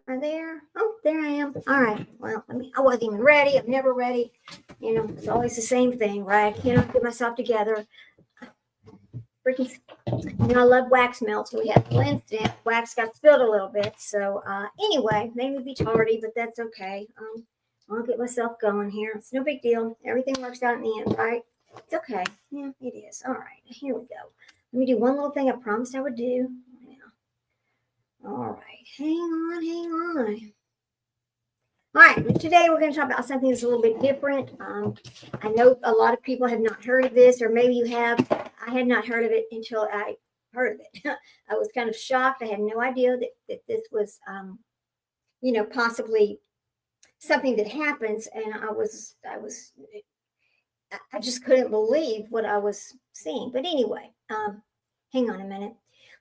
Right there. Oh, there I am. All right. Well, I wasn't even ready. I'm never ready. It's always the same thing, right? I cannot get myself together. Freaking, I love wax melts. We had the instant wax got spilled a little bit. So anyway, maybe be tardy, but that's okay. I'll get myself going here. It's no big deal. Everything works out in the end, right? It's okay. Yeah, it is. All right. Here we go. Let me do one little thing I promised I would do. Yeah. All right. Hang on. Hang on. All right, today we're going to talk about something that's a little bit different. I know a lot of people have not heard of this, or maybe you have. I had not heard of it until I heard of it. I was kind of shocked. I had no idea that this was, possibly something that happens, and I just couldn't believe what I was seeing. But anyway, hang on a minute.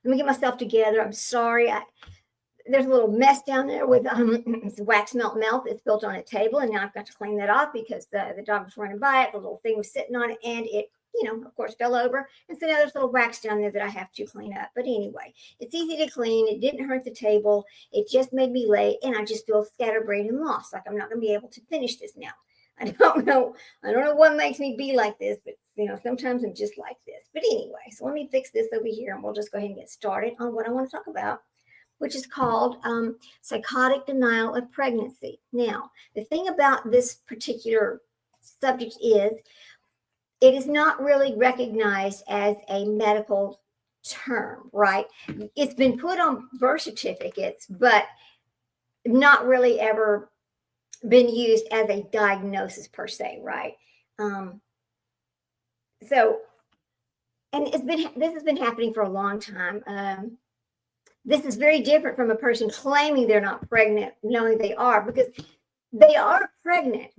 Let me get myself together. I'm sorry. There's a little mess down there with wax melt that's built on a table, and now I've got to clean that off because the dog was running by it. The little thing was sitting on it, and it, of course, fell over. And so now there's a little wax down there that I have to clean up. But anyway, it's easy to clean. It didn't hurt the table. It just made me late, and I just feel scatterbrained and lost. Like I'm not going to be able to finish this now. I don't know what makes me be like this, but sometimes I'm just like this. But anyway, so let me fix this over here, and we'll just go ahead and get started on what I want to talk about, which is called psychotic denial of pregnancy. Now, the thing about this particular subject is it is not really recognized as a medical term, right? It's been put on birth certificates, but not really ever been used as a diagnosis per se, right? So, and this has been happening for a long time. This is very different from a person claiming they're not pregnant, knowing they are, because they are pregnant.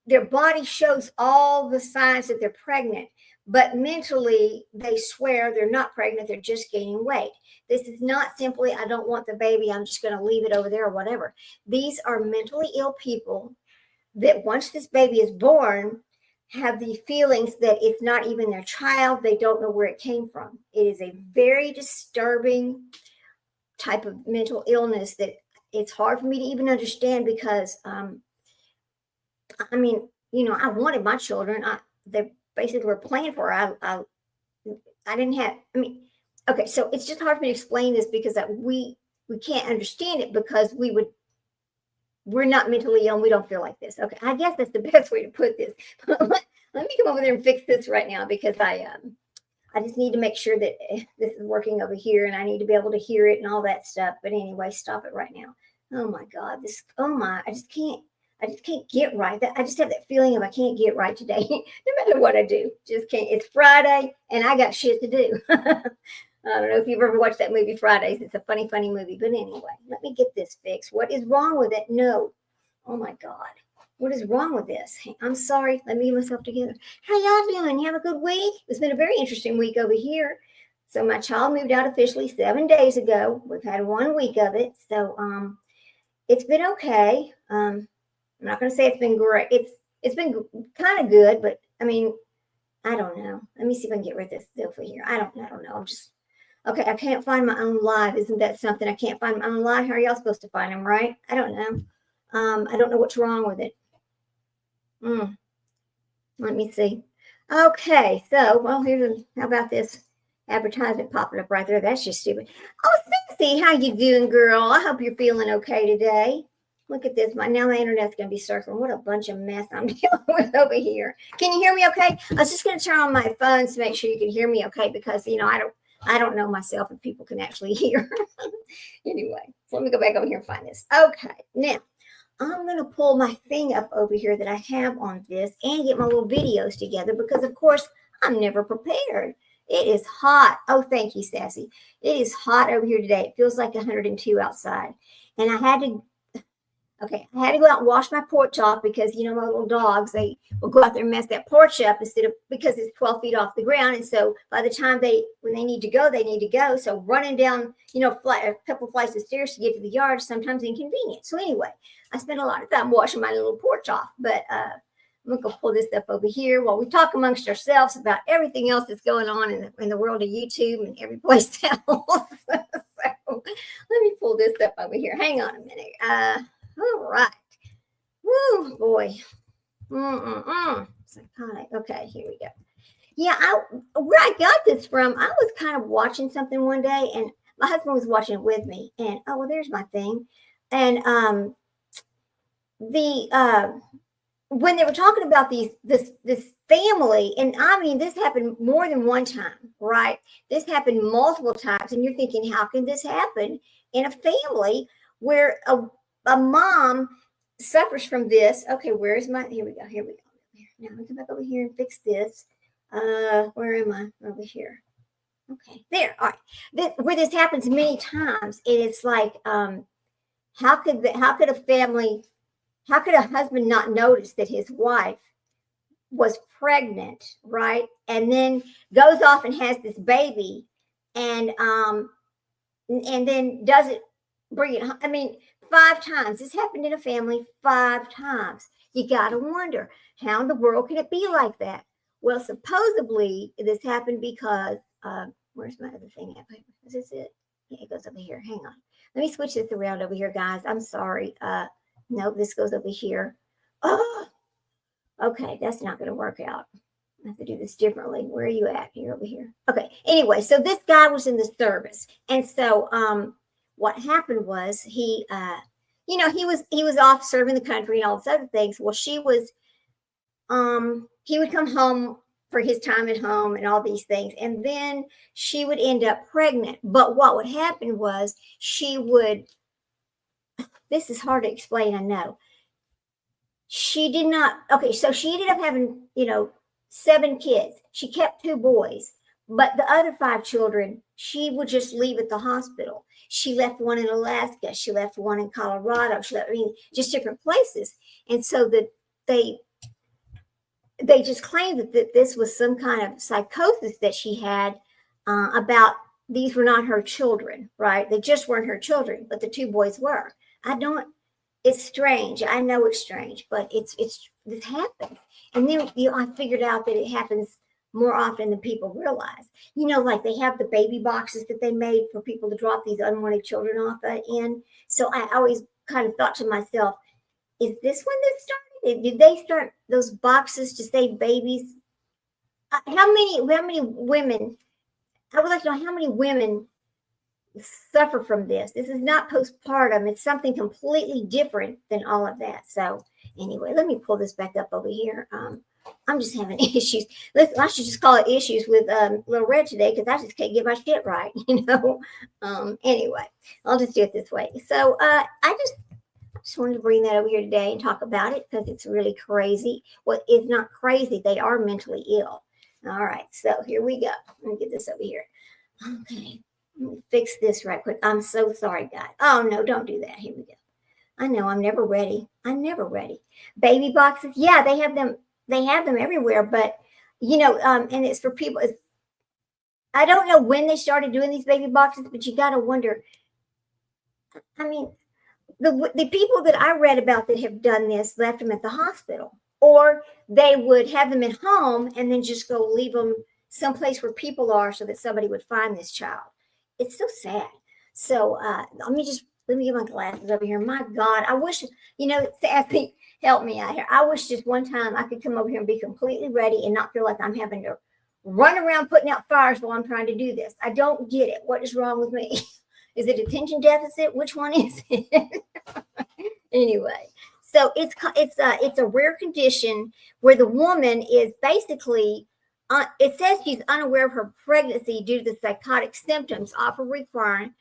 Their body shows all the signs that they're pregnant, but mentally they swear they're not pregnant. They're just gaining weight. This is not simply, I don't want the baby, I'm just going to leave it over there or whatever. These are mentally ill people that once this baby is born, have the feelings that it's not even their child. They don't know where it came from. It is a very disturbing type of mental illness that it's hard for me to even understand because, I wanted my children. They basically were planned for. I didn't have. Okay, so it's just hard for me to explain this because we can't understand it because we're not mentally ill and we don't feel like this. Okay, I guess that's the best way to put this. Let me come over there and fix this right now because I just need to make sure that this is working over here and I need to be able to hear it and all that stuff. But anyway, stop it right now. Oh my God, I just can't get right. I just have that feeling of I can't get right today, no matter what I do. Just can't. It's Friday and I got shit to do. I don't know if you've ever watched that movie Fridays. It's a funny movie. But anyway, let me get this fixed. What is wrong with it? No. Oh my God. What is wrong with this? I'm sorry. Let me get myself together. How y'all doing? You have a good week? It's been a very interesting week over here. So my child moved out officially 7 days ago. We've had 1 week of it. So it's been okay. I'm not going to say it's been great. It's been kind of good, but I don't know. Let me see if I can get rid of this over here. I don't know. I'm just okay. I can't find my own live. Isn't that something? I can't find my own live. How are y'all supposed to find them, right? I don't know. I don't know what's wrong with it. Let me see. Okay, so how about this advertisement popping up right there? That's just stupid. Oh, Cece, how you doing, girl? I hope you're feeling okay today. Look at this. Now my internet's going to be circling. What a bunch of mess I'm dealing with over here. Can you hear me okay? I was just going to turn on my phone to make sure you can hear me okay because, I don't know myself if people can actually hear. Anyway, so let me go back over here and find this. Okay, now I'm going to pull my thing up over here that I have on this and get my little videos together because, of course, I'm never prepared. It is hot. Oh, thank you, Sassy. It is hot over here today. It feels like 102 outside. And I had to go out and wash my porch off because, my little dogs, they will go out there and mess that porch up because it's 12 feet off the ground. And so by the time when they need to go, they need to go. So running down, a couple flights of stairs to get to the yard is sometimes inconvenient. So anyway, I spent a lot of time washing my little porch off. But I'm going to pull this up over here while we talk amongst ourselves about everything else that's going on in the world of YouTube and every place else. So let me pull this up over here. Hang on a minute. All right. Woo, boy. Psychotic. Okay, here we go. Yeah, where I got this from, I was kind of watching something one day, and my husband was watching it with me. And oh, well, there's my thing. And when they were talking about this family, and I mean, this happened more than one time, right? This happened multiple times, and you're thinking, how can this happen in a family where a mom suffers from this? Okay, where's my? Here we go. Now let me come back over here and fix this. Where am I? Over here. Okay, there. All right. Where this happens many times, and it's like, how could a husband not notice that his wife was pregnant, right? And then goes off and has this baby, and then doesn't bring it home. I mean, 5 times. This happened in a family 5 times. You got to wonder, how in the world can it be like that? Well, supposedly this happened because, where's my other thing? Is this it? Yeah, it goes over here. Hang on. Let me switch this around over here, guys. I'm sorry. Nope, this goes over here. Oh, okay, that's not going to work out. I have to do this differently. Where are you at? You're over here. Okay, anyway, so this guy was in the service. And so what happened was he was off serving the country and all these other things. Well, he would come home for his time at home and all these things. And then she would end up pregnant. But what would happen was this is hard to explain, I know. She did not, okay, so she ended up having, 7 kids. She kept 2 boys, but the other 5 children, she would just leave at the hospital. She left one in Alaska. She left one in Colorado. Just different places. And so that they just claimed that this was some kind of psychosis that she had about these were not her children, right? They just weren't her children, but the 2 boys were. It's strange. I know it's strange, but this happens. And then I figured out that it happens more often than people realize. Like they have the baby boxes that they made for people to drop these unwanted children off in. So I always kind of thought to myself, is this when this started? Did they start those boxes to save babies? How many women? I would like to know how many women suffer from this. This is not postpartum. It's something completely different than all of that. So anyway, let me pull this back up over here. I'm just having issues. Listen, I should just call it issues with Little Red today because I just can't get my shit right, Anyway, I'll just do it this way. So I just wanted to bring that over here today and talk about it because it's really crazy. Well, it's not crazy. They are mentally ill. All right, so here we go. Let me get this over here. Okay. Let me fix this right quick. I'm so sorry, guys. Oh, no, don't do that. Here we go. I know I'm never ready. Baby boxes. Yeah, they have them. They have them everywhere. But, and it's for people. I don't know when they started doing these baby boxes, but you got to wonder. I mean, the people that I read about that have done this left them at the hospital. Or they would have them at home and then just go leave them someplace where people are so that somebody would find this child. It's so sad. So let me get my glasses over here. My God, I wish, Sassy, help me out here. I wish just one time I could come over here and be completely ready and not feel like I'm having to run around putting out fires while I'm trying to do this. I don't get it. What is wrong with me? Is it attention deficit? Which one is it? Anyway, so it's a rare condition where the woman is basically it says she's unaware of her pregnancy due to the psychotic symptoms, often requiring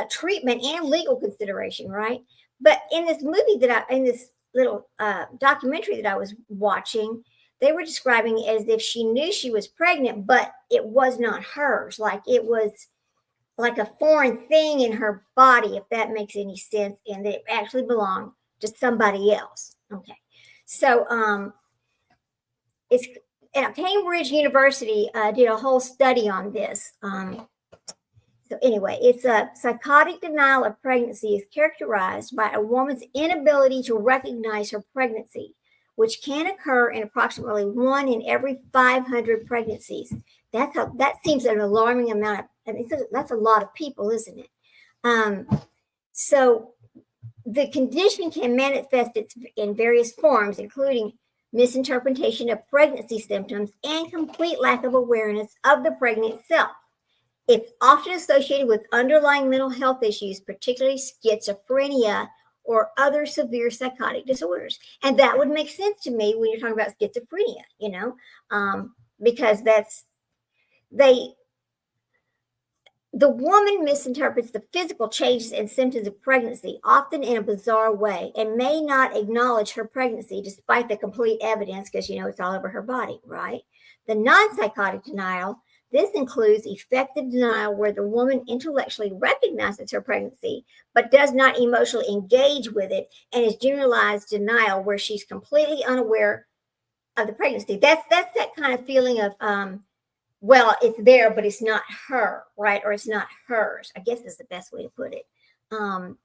treatment and legal consideration, right? But in this movie in this little documentary that I was watching, they were describing it as if she knew she was pregnant, but it was not hers. Like it was like a foreign thing in her body, if that makes any sense, and that it actually belonged to somebody else. Okay, so it's. And Cambridge University did a whole study on this. So anyway, it's a psychotic denial of pregnancy is characterized by a woman's inability to recognize her pregnancy, which can occur in approximately 1 in every 500 pregnancies. That seems an alarming amount. That's a lot of people, isn't it? So the condition can manifest in various forms, including misinterpretation of pregnancy symptoms and complete lack of awareness of the pregnant itself. It's often associated with underlying mental health issues, particularly schizophrenia or other severe psychotic disorders. And that would make sense to me when you're talking about schizophrenia, because the woman misinterprets the physical changes and symptoms of pregnancy, often in a bizarre way, and may not acknowledge her pregnancy despite the complete evidence because, it's all over her body, right? The non-psychotic denial, this includes effective denial where the woman intellectually recognizes her pregnancy, but does not emotionally engage with it, and is generalized denial where she's completely unaware of the pregnancy. That's that kind of feeling of, well, it's there, but it's not her, right? Or it's not hers. I guess is the best way to put it. Then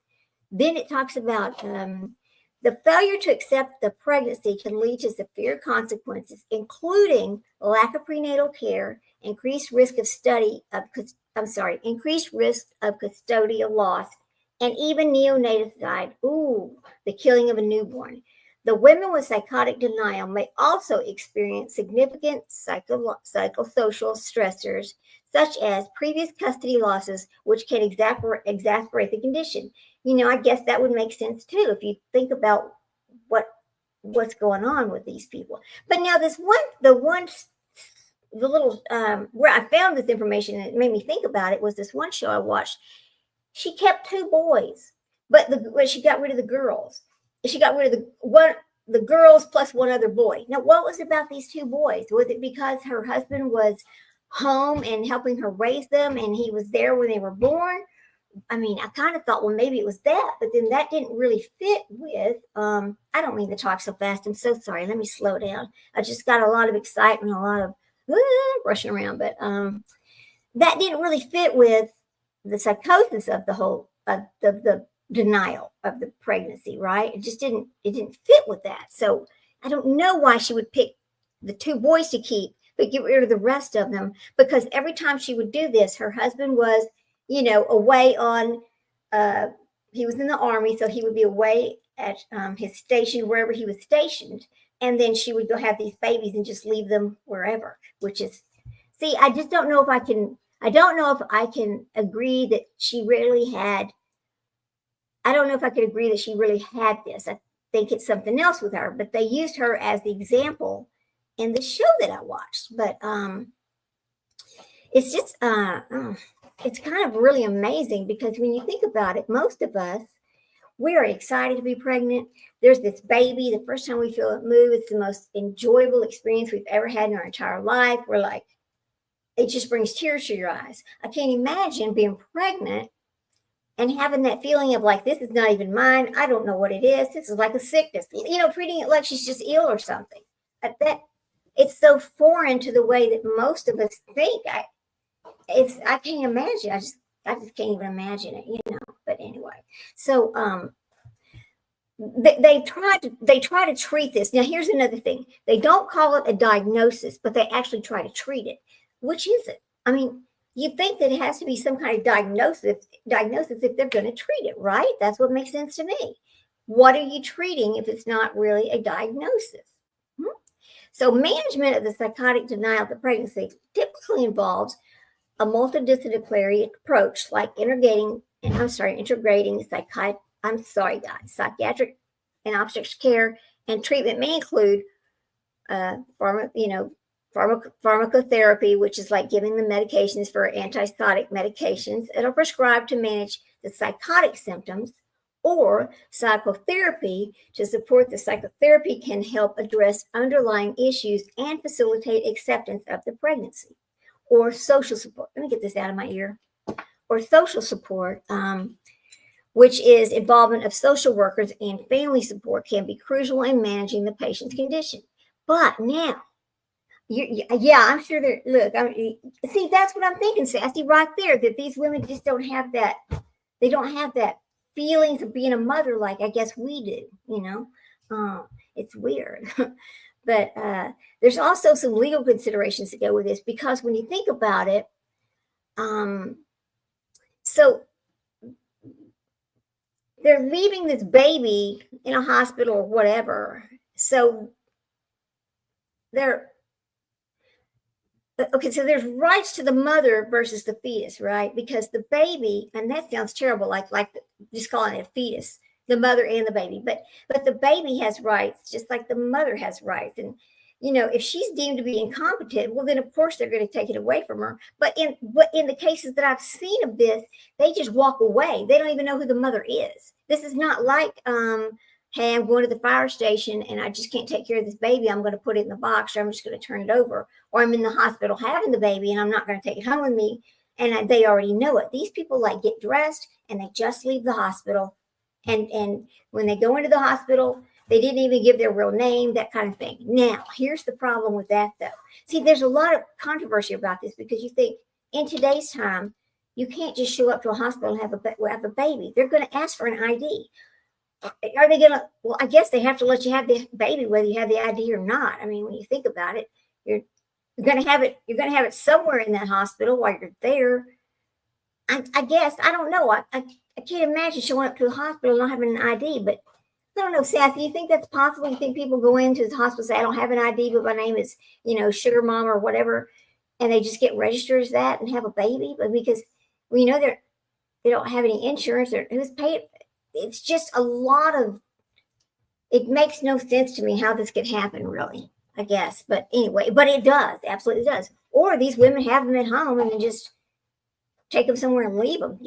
it talks about the failure to accept the pregnancy can lead to severe consequences, including lack of prenatal care, increased risk of increased risk of custodial loss, and even neonaticide. The killing of a newborn. The women with psychotic denial may also experience significant psychosocial stressors, such as previous custody losses, which can exacerbate the condition. I guess that would make sense too if you think about what's going on with these people. But now the little where I found this information and it made me think about it was this one show I watched. She kept 2 boys, but she got rid of the girls. She got rid of the girls plus one other boy. Now, what was it about these 2 boys? Was it because her husband was home and helping her raise them and he was there when they were born? I mean, I kind of thought, well, maybe it was that, but then that didn't really fit with, I don't mean to talk so fast. I'm so sorry. Let me slow down. I just got a lot of excitement, a lot of rushing around, but that didn't really fit with the psychosis of the whole, the denial of the pregnancy, right? It didn't fit with that. So I don't know why she would pick the 2 boys to keep, but get rid of the rest of them, because every time she would do this, her husband was, away on, he was in the army, so he would be away at his station, wherever he was stationed. And then she would go have these babies and just leave them wherever, which is, see, I don't know if I can agree that she really had, I don't know if I could agree that she really had this. I think it's something else with her, but they used her as the example in the show that I watched. But it's just, it's kind of really amazing because when you think about it, most of us, we are excited to be pregnant. There's this baby. The first time we feel it move, it's the most enjoyable experience we've ever had in our entire life. We're like, it just brings tears to your eyes. I can't imagine being pregnant and having that feeling of like, this is not even mine. I don't know what it is. This is like a sickness, treating it like she's just ill or something. That it's so foreign to the way that most of us think. I can't imagine. I just can't even imagine it, But anyway, so they try to treat this. Now, here's another thing. They don't call it a diagnosis, but they actually try to treat it. Which is it? I mean, you think that it has to be some kind of diagnosis if they're going to treat it, right? That's what makes sense to me. What are you treating if it's not really a diagnosis? So management of the psychotic denial of the pregnancy typically involves a multidisciplinary approach like integrating psychiatric and obstetric care, and treatment may include pharmacotherapy, which is like giving the medications for antipsychotic medications that are prescribed to manage the psychotic symptoms, or psychotherapy to support the psychotherapy can help address underlying issues and facilitate acceptance of the pregnancy, or social support. Let me get this out of my ear. Or social support, which is involvement of social workers and family support, can be crucial in managing the patient's condition. But now, I'm sure there. Look, see, that's what I'm thinking, Sassy, right there. That these women just don't have that. They don't have that feelings of being a mother like I guess we do. It's weird. But there's also some legal considerations to go with this, because when you think about it, so they're leaving this baby in a hospital or whatever. So they're okay. So there's rights to the mother versus the fetus, right? Because the baby, and that sounds terrible, just calling it a fetus, the mother and the baby, but the baby has rights just like the mother has rights. And if she's deemed to be incompetent, well, then of course they're going to take it away from her. But in the cases that I've seen of this, they just walk away. They don't even know who the mother is. This is not like, hey, I'm going to the fire station and I just can't take care of this baby. I'm going to put it in the box, or I'm just going to turn it over. Or I'm in the hospital having the baby and I'm not going to take it home with me. And they already know it. These people get dressed and they just leave the hospital. And when they go into the hospital, they didn't even give their real name, that kind of thing. Now, here's the problem with that, though. See, there's a lot of controversy about this because you think in today's time, you can't just show up to a hospital and have a baby. They're going to ask for an ID. Are they going to? Well, I guess they have to let you have the baby whether you have the ID or not. I mean, when you think about it, you're going to have it. You're going to have it somewhere in that hospital while you're there. I guess I don't know. I can't imagine showing up to a hospital and not having an ID, but I don't know, Sassy, you think that's possible? You think people go into the hospital and say, I don't have an ID, but my name is, Sugar Mom or whatever, and they just get registered as that and have a baby? But because they don't have any insurance or who's paying? It's just a lot of, it makes no sense to me how this could happen, really, I guess. But anyway, but it does, absolutely does. Or these women have them at home and then just take them somewhere and leave them,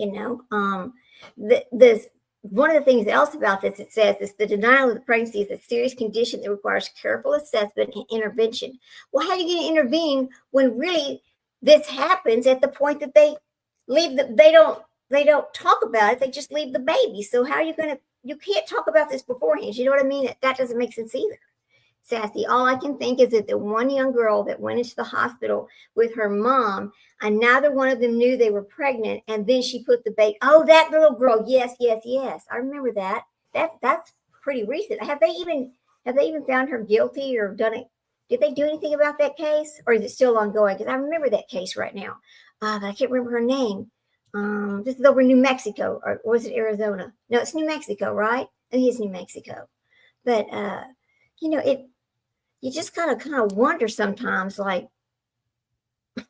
One of the things else about this, it says, is the denial of the pregnancy is a serious condition that requires careful assessment and intervention. Well, how are you going to intervene when really this happens at the point that they leave they don't talk about it, they just leave the baby. So how are you going to, you can't talk about this beforehand. You know what I mean? That doesn't make sense either. Sassy, all I can think is that the one young girl that went into the hospital with her mom, and neither one of them knew they were pregnant, and then she put the baby. Oh, that little girl. Yes. I remember that. That's pretty recent. Have they even found her guilty or done it? Did they do anything about that case, or is it still ongoing? Because I remember that case right now, but I can't remember her name. This is over in New Mexico, or was it Arizona? No, it's New Mexico, right? I think it's New Mexico. But you just kind of wonder sometimes, like, I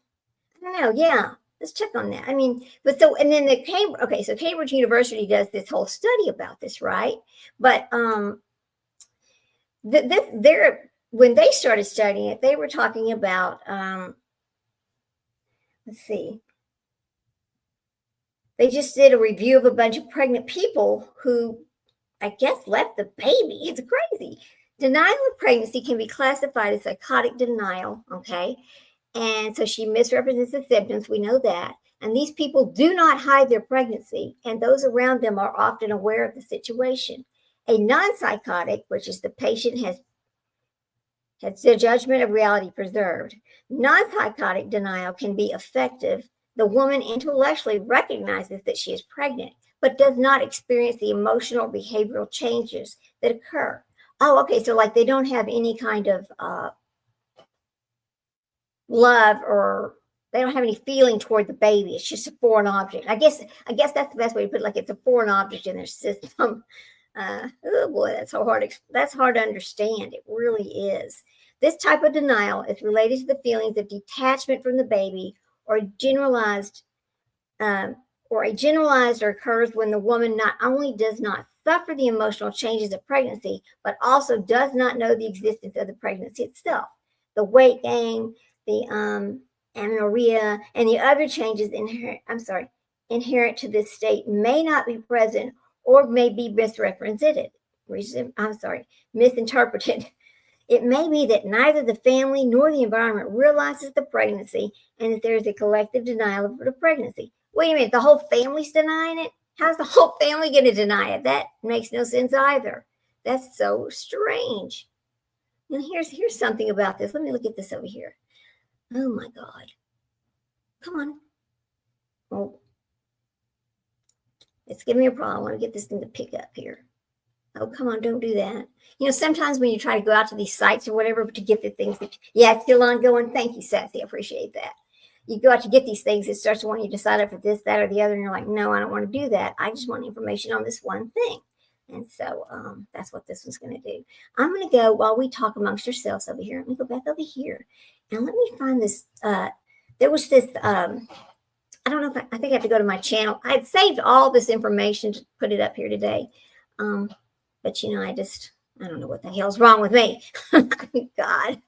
don't know. Yeah, let's check on that. I mean, but so, and then so Cambridge University does this whole study about this, right? But when they started studying it, they were talking about, let's see, they just did a review of a bunch of pregnant people who, I guess, left the baby. It's crazy. Denial of pregnancy can be classified as psychotic denial, okay? And so she misrepresents the symptoms. We know that. And these people do not hide their pregnancy, and those around them are often aware of the situation. A non-psychotic, which is the patient has their judgment of reality preserved. Non-psychotic denial can be effective. The woman intellectually recognizes that she is pregnant, but does not experience the emotional behavioral changes that occur. Oh, okay. So like they don't have any kind of love, or they don't have any feeling toward the baby. It's just a foreign object. I guess that's the best way to put it. Like it's a foreign object in their system. Oh boy, that's hard to understand. It really is. This type of denial is related to the feelings of detachment from the baby, or generalized or occurs when the woman not only does not suffer the emotional changes of pregnancy, but also does not know the existence of the pregnancy itself. The weight gain, the amenorrhea, and the other changes inherent to this state may not be present or may be misinterpreted. It may be that neither the family nor the environment realizes the pregnancy, and that there is a collective denial of the pregnancy. Wait a minute, the whole family's denying it? How's the whole family going to deny it? That makes no sense either. That's so strange. Now here's something about this. Let me look at this over here. Oh my God. Come on. Oh, it's giving me a problem. I want to get this thing to pick up here. Oh, come on, don't do that. Sometimes when you try to go out to these sites or whatever to get the things it's still ongoing. Thank you, Sassy. I appreciate that. you go out to get these things, it starts wanting you to sign up for this, that, or the other, and you're like, no, I don't want to do that. I just want information on this one thing. And so that's what this one's going to do. I'm going to go while we talk amongst ourselves over here. Let me go back over here and let me find this. There was this. I don't know if I think I have to go to my channel. I had saved all this information to put it up here today, but I don't know what the hell's wrong with me. God.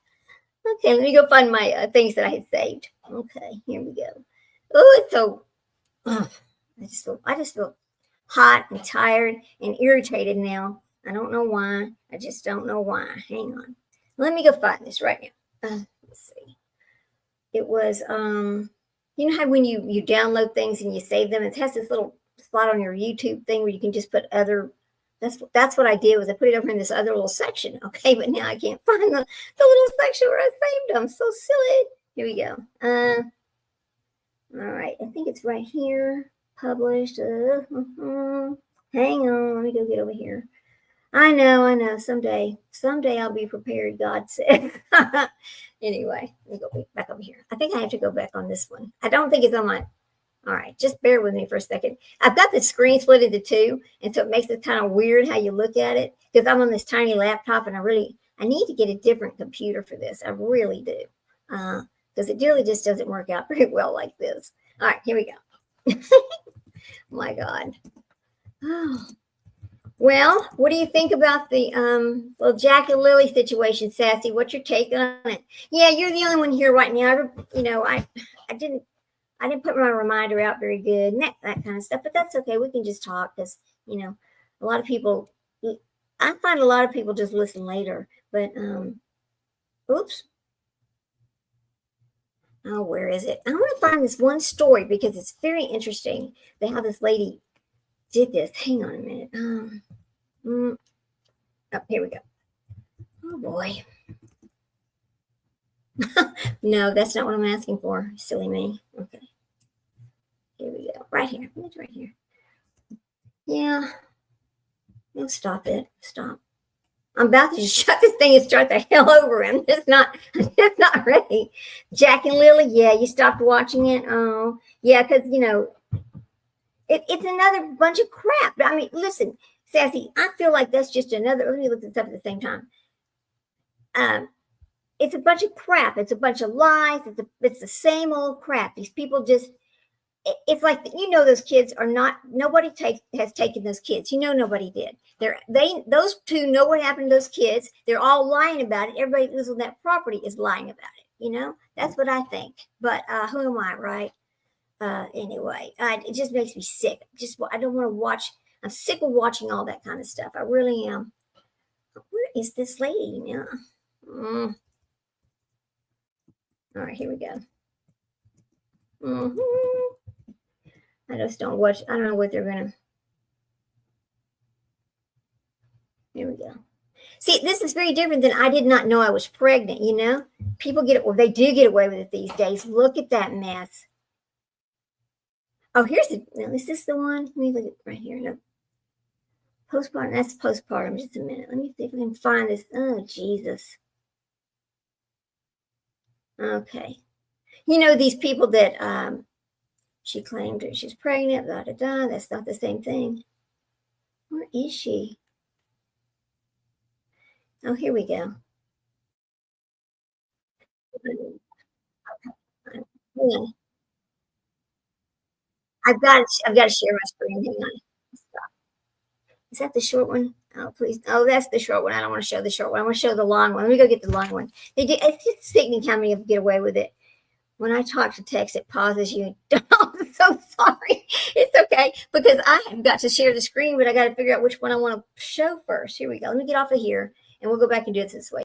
Okay, let me go find my things that I had saved. Okay, here we go. Oh, it's so. I just feel hot and tired and irritated now. I don't know why. I just don't know why. Hang on. Let me go find this right now. Let's see. It was you know how when you download things and you save them, it has this little spot on your YouTube thing where you can just put other. That's what I did was I put it over in this other little section. Okay, but now I can't find the little section where I saved them. So silly. Here we go. All right, I think it's right here. Published. Hang on, let me go get over here. I know. Someday I'll be prepared, God said. Anyway, let me go back over here. I think I have to go back on this one. I don't think it's on my. All right, just bear with me for a second. I've got the screen split into two, and so it makes it kind of weird how you look at it because I'm on this tiny laptop, and I need to get a different computer for this. I really do, because it really just doesn't work out very well like this. All right, here we go. My God. Oh. Well, what do you think about the Jack and Lily situation, Sassy? What's your take on it? Yeah, you're the only one here right now. I didn't put my reminder out very good and that kind of stuff, but that's okay. We can just talk because a lot of people. I find a lot of people just listen later, but oops. Oh, where is it? I want to find this one story because it's very interesting. How this lady did this. Hang on a minute. Oh, here we go. Oh boy. No, that's not what I'm asking for. Silly me. Okay. Here we go. Right here. It's right here. Yeah. No, stop it. Stop. I'm about to just shut this thing and start the hell over. It's not ready. Jack and Lily, yeah, you stopped watching it. Oh, yeah, because it's another bunch of crap. I mean, listen, Sassy, I feel like that's just another. Let me look this up at the same time. It's a bunch of crap. It's a bunch of lies. It's the same old crap. These people just. It's like those kids are not. Nobody has taken those kids. Nobody did. Those two know what happened to those kids. They're all lying about it. Everybody who lives on that property is lying about it. That's what I think. But who am I, right? Anyway, it just makes me sick. I don't want to watch. I'm sick of watching all that kind of stuff. I really am. Where is this lady now? All right, here we go. I just don't watch. I don't know what they're gonna. Here we go. See, this is very different than I did not know I was pregnant. People get it. Well, they do get away with it these days. Look at that mess. Oh, here's the. Now, is this the one? Let me look at right here. No. Postpartum. That's postpartum. Just a minute. Let me see if I can find this. Oh, Jesus. Okay. These people that she claimed that she's pregnant. Da da da. That's not the same thing. Where is she? Oh, here we go. Yeah. I've got to share my screen. Hang on. Is that the short one? Oh, please. Oh, that's the short one. I don't want to show the short one. I want to show the long one. Let me go get the long one. It's just sickening how many of them get away with it. When I talk to text, it pauses you. I'm so sorry. It's okay because I have got to share the screen, but I got to figure out which one I want to show first. Here we go. Let me get off of here and we'll go back and do it this way.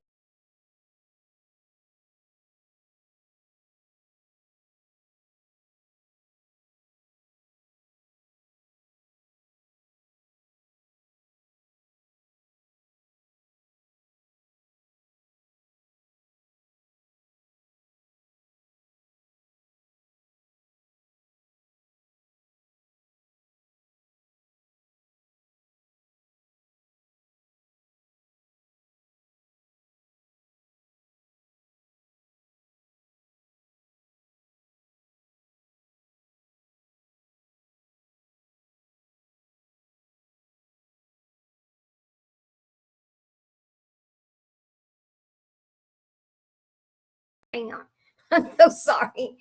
Hang on. I'm so sorry.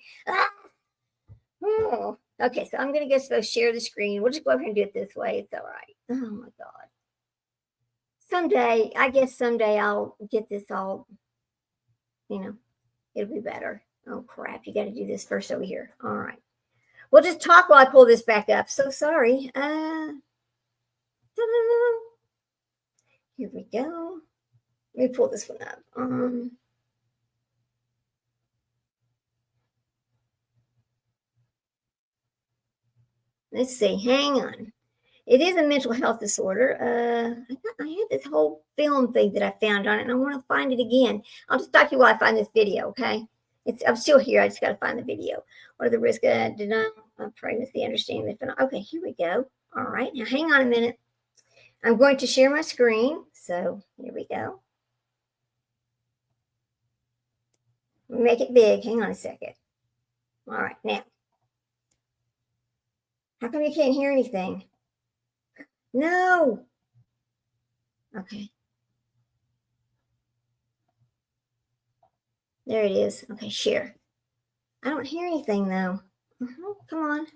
Oh. Okay, so I'm going to go share the screen. We'll just go ahead and do it this way. It's all right. Oh, my God. Someday, I guess someday I'll get this all, it'll be better. Oh, crap. You got to do this first over here. All right. We'll just talk while I pull this back up. So sorry. Here we go. Let me pull this one up. Let's see. Hang on. It is a mental health disorder. I had this whole film thing that I found on it, and I want to find it again. I'll just talk to you while I find this video, okay? I'm still here. I just got to find the video. What are the risks of denial of pregnancy? Understanding the okay, here we go. All right. Now, hang on a minute. I'm going to share my screen. So here we go. Make it big. Hang on a second. All right. Now, how come you can't hear anything? No. Okay. There it is. Okay, share. I don't hear anything though. Come on.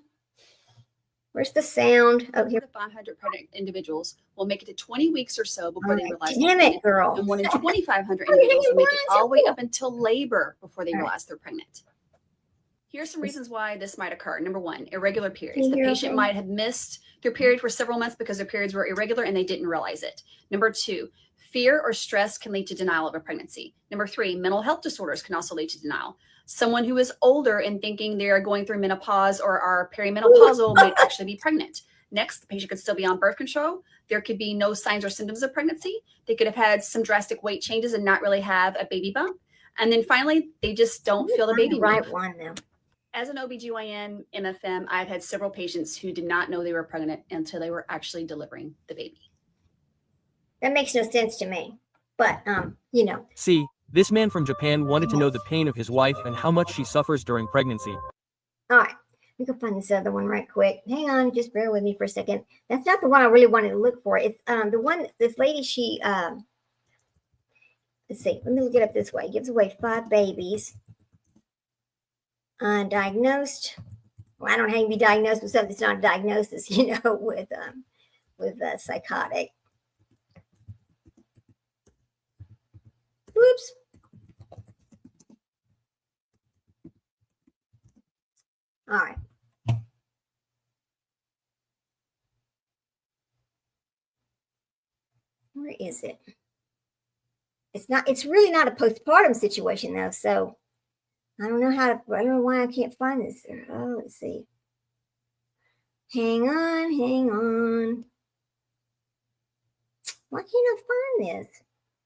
Where's the sound? Oh, here. 500 pregnant individuals will make it to 20 weeks or so before they realize. Damn it, girl. And 1 in 2,500 individuals will make it all the way up until labor before they realize they're pregnant. Here's some reasons why this might occur. Number one, irregular periods. The patient might have missed their period for several months because their periods were irregular and they didn't realize it. Number two, fear or stress can lead to denial of a pregnancy. Number three, mental health disorders can also lead to denial. Someone who is older and thinking they are going through menopause or are perimenopausal might actually be pregnant. Next, the patient could still be on birth control. There could be no signs or symptoms of pregnancy. They could have had some drastic weight changes and not really have a baby bump. And then finally, they just don't feel the baby right one now. As an OBGYN, MFM, I've had several patients who did not know they were pregnant until they were actually delivering the baby. That makes no sense to me, but, See, this man from Japan wanted to know the pain of his wife and how much she suffers during pregnancy. All right, we can find this other one right quick. Hang on, just bear with me for a second. That's not the one I really wanted to look for. It's the one, this lady, she, let's see, let me look it up this way. Gives away 5 babies. Diagnosed. Well, I don't have to be diagnosed with something that's not a diagnosis, with psychotic. Whoops. All right. Where is it? It's really not a postpartum situation though, so I don't know why I can't find this. Oh, let's see. Hang on. Why can't I find this?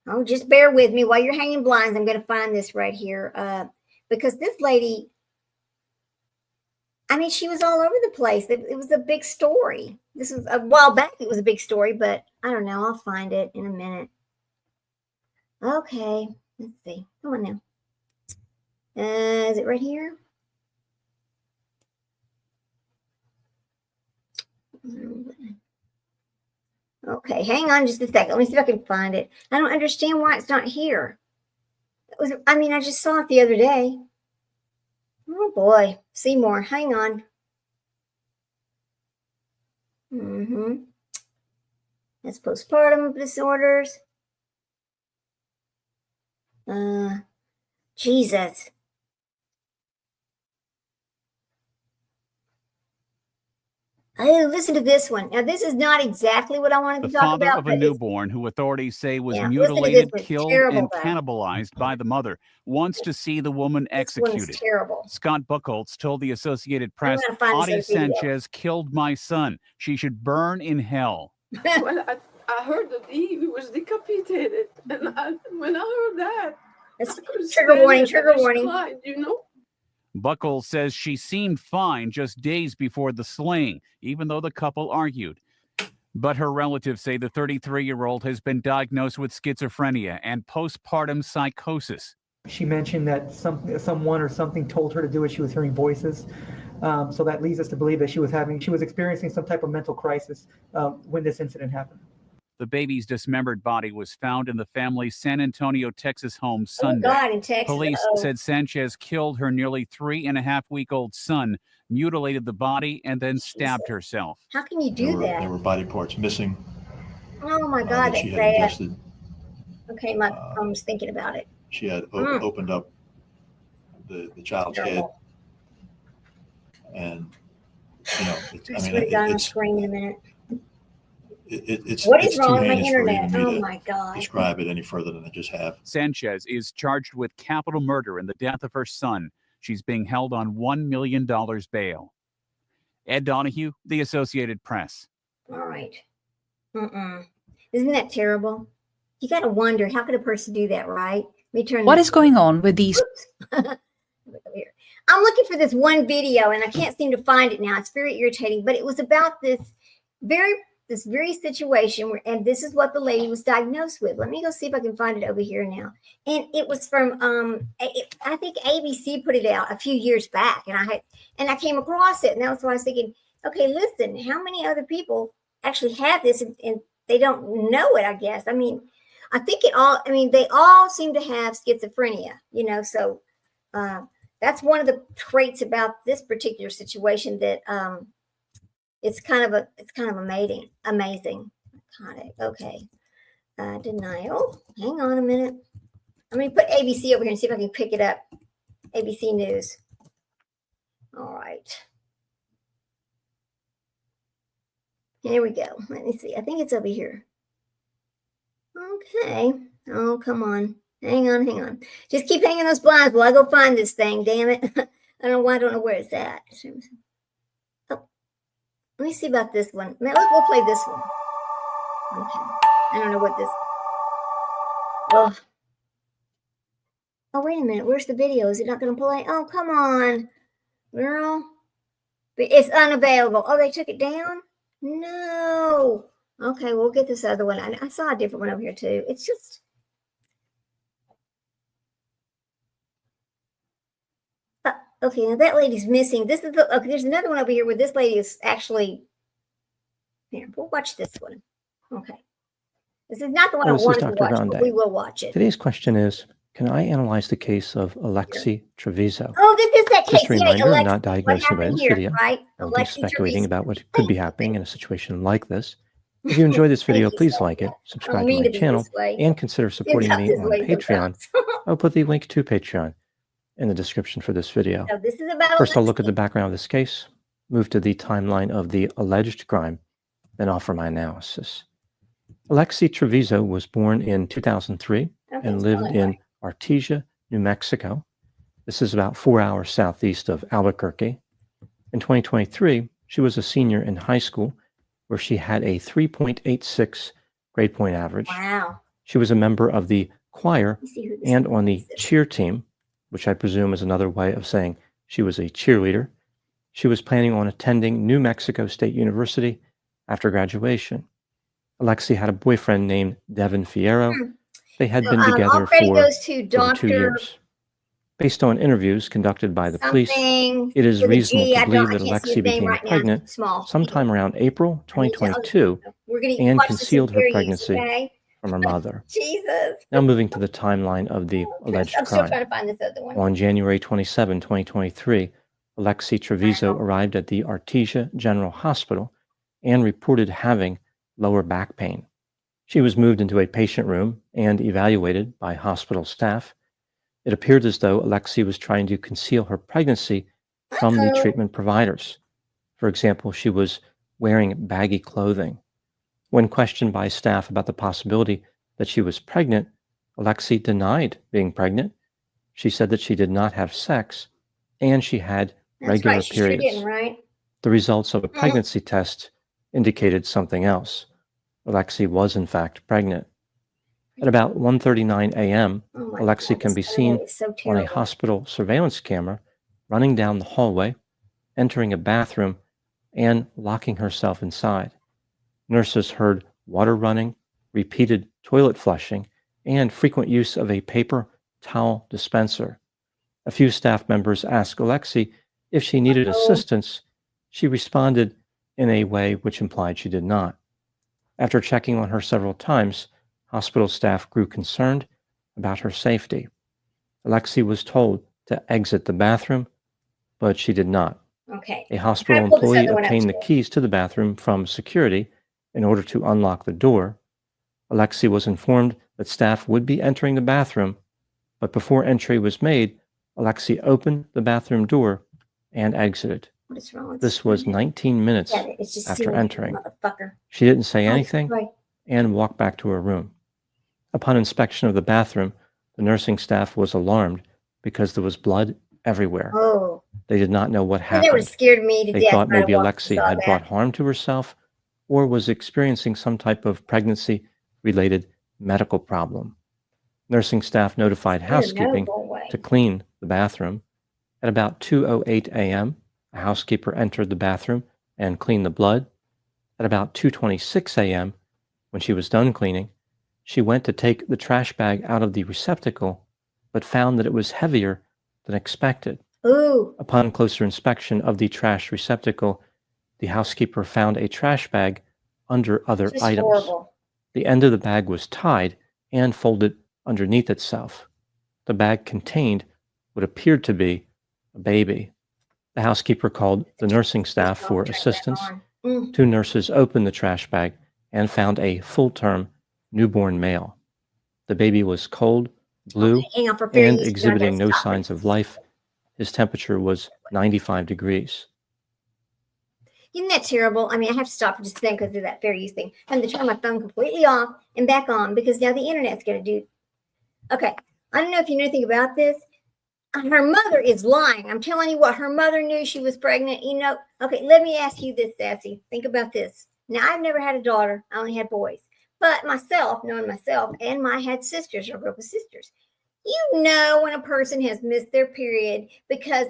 Oh, just bear with me while you're hanging blinds. I'm going to find this right here. Because this lady, she was all over the place. It was a big story. This was a while back. It was a big story, but I don't know. I'll find it in a minute. Okay. Let's see. Come on now. Is it right here? Okay, hang on just a second. Let me see if I can find it. I don't understand why it's not here. I just saw it the other day. Oh boy, Seymour, hang on. That's postpartum disorders. Jesus. Oh, listen to this one. Now, this is not exactly what I wanted to talk about. The father of a newborn who authorities say was mutilated, killed, and cannibalized by the mother wants to see the woman executed. Terrible. Scott Buchholz told the Associated Press, Audie Sanchez killed my son. She should burn in hell. Well, I heard that he was decapitated. And when I heard that, that's trigger warning. Cried, Buchholz says she seemed fine just days before the slaying, even though the couple argued. But her relatives say the 33-year-old has been diagnosed with schizophrenia and postpartum psychosis. She mentioned that someone or something told her to do it. She was hearing voices. So that leads us to believe that she was experiencing some type of mental crisis when this incident happened. The baby's dismembered body was found in the family's San Antonio, Texas home Oh Sunday. God, in Texas. Police Uh-oh. said Sanchez killed her nearly 3.5-week-old son, mutilated the body, and then stabbed Jesus. herself. How can you There do that? were body parts missing Oh my God, that she that's had sad. ingested. Okay, my mom's thinking about it. She had Mm. opened up the child's head, Terrible. and you know, I swear to God, I'm screaming in a minute. it's What is it's wrong too with my heinous for internet? even me Oh to my God. describe it any further than I just have. Sanchez is charged with capital murder in the death of her son. She's being held on $1 million bail. Ed Donahue, The Associated Press. All right. Isn't that terrible? You got to wonder, how could a person do that, right? Let me turn What this- is going on with these? Look over here. I'm looking for this one video and I can't seem to find it now. It's very irritating, but it was about this very situation where, and this is what the lady was diagnosed with. Let me go see if I can find it over here now. And it was from I think ABC put it out a few years back, and I came across it, and that's why I was thinking, okay, listen, how many other people actually have this and they don't know it? I guess. I mean, I think they all seem to have schizophrenia, you know. So that's one of the traits about this particular situation that it's kind of amazing. Psychotic. Okay. Denial. Hang on a minute. I'm going to put ABC over here and see if I can pick it up. ABC News. All right. Here we go. Let me see. I think it's over here. Okay. Oh, come on. Hang on. Just keep hanging those blinds while I go find this thing, damn it. I don't know where it's at. Oh, let me see about this one. We'll play this one. Okay. I don't know what this. Oh, wait a minute. Where's the video? Is it not going to play? Oh, come on, girl. It's unavailable. Oh, they took it down? No. Okay, we'll get this other one. I saw a different one over here, too. It's just. Okay, now that lady's missing. This is okay. There's another one over here where this lady is actually. Here, we'll watch this one. Okay, this is not the one I This is wanted to Dr. watch, Grande. but we will watch it. Today's question is, can I analyze the case of Alexi Treviso? Oh, this is that case. Just a reminder, I'm not diagnosing by this video. Right? I'm just Alexi speculating Treviso. about what could be happening in a situation like this. If you enjoyed this video, Thank you please so like it, much. subscribe to mean my to be channel, this way. and consider supporting It's me this on way Patreon. sometimes. I'll put the link to Patreon in the description for this video. So this is about First, I'll look at Alexi. the background of this case, move to the timeline of the alleged crime, then offer my analysis. Alexi Treviso was born in 2003 Okay, and spell lived it in right. Artesia, New Mexico. This is about 4 hours southeast of Albuquerque. In 2023, she was a senior in high school where she had a 3.86 grade point average. Wow. She was a member of the choir Let me see who this and is. on the cheer team, which I presume is another way of saying she was a cheerleader. She was planning on attending New Mexico State University after graduation. Alexi had a boyfriend named Devin Fierro. They had been together all credit for goes to over 2 Dr. years. Based on interviews conducted by the police, something it is with a reasonable G. to I believe that can't see his Alexi name became right now. pregnant It's small. sometime around April I need to- 2022 We're gonna and watch this in concealed her fair use, pregnancy okay? from her mother. Jesus. Now moving to the timeline of the alleged I'm still crime. trying to find this other one. On January 27, 2023, Alexi Treviso Wow. arrived at the Artesia General Hospital and reported having lower back pain. She was moved into a patient room and evaluated by hospital staff. It appeared as though Alexi was trying to conceal her pregnancy from the Uh-oh. treatment providers. For example, she was wearing baggy clothing. When questioned by staff about the possibility that she was pregnant, Alexi denied being pregnant. She said that she did not have sex and she had That's regular right. She sure periods. didn't, right? The results of a pregnancy test indicated something else. Alexi was in fact pregnant. At about 1:39 a.m., Oh my Alexi God, can this be guy seen is so on a terrible. hospital surveillance camera running down the hallway, entering a bathroom, and locking herself inside. Nurses heard water running, repeated toilet flushing, and frequent use of a paper towel dispenser. A few staff members asked Alexi if she needed assistance. She responded in a way which implied she did not. After checking on her several times, hospital staff grew concerned about her safety. Alexei was told to exit the bathroom, but she did not. Okay. A hospital pull this employee other one up obtained the too. keys to the bathroom from security in order to unlock the door. Alexei was informed that staff would be entering the bathroom, but before entry was made, Alexei opened the bathroom door and exited. What is wrong with This was 19 minutes Yeah, it's just after silly, entering. motherfucker. She didn't say Oh, anything right. and walked back to her room. Upon inspection of the bathroom, the nursing staff was alarmed because there was blood everywhere. Oh, They did not know what well, that would have happened. scared me to They death. thought if I'd maybe walked and Alexei saw had that. brought harm to herself or was experiencing some type of pregnancy-related medical problem. Nursing staff notified housekeeping No, go away. to clean the bathroom. At about 2:08 a.m., a housekeeper entered the bathroom and cleaned the blood. At about 2:26 a.m., when she was done cleaning, she went to take the trash bag out of the receptacle, but found that it was heavier than expected. Ooh, Upon closer inspection of the trash receptacle, the housekeeper found a trash bag under other just items. horrible. The end of the bag was tied and folded underneath itself. The bag contained what appeared to be a baby. The housekeeper called the nursing staff for Turn that assistance. on. 2 nurses opened the trash bag and found a full-term newborn male. The baby was cold, blue, Hang on for fair and use, exhibiting no Stop it. signs of life. His temperature was 95 degrees. Isn't that terrible? I mean, I have to stop for just a second because of that fair use thing. I have to turn my phone completely off and back on because now the internet's going to do. Okay. I don't know if you know anything about this. Her mother is lying. I'm telling you what, her mother knew she was pregnant. You know, okay, let me ask you this, Sassy. Think about this. Now, I've never had a daughter. I only had boys. But myself, knowing myself, and I had sisters, or a group of sisters. You know when a person has missed their period because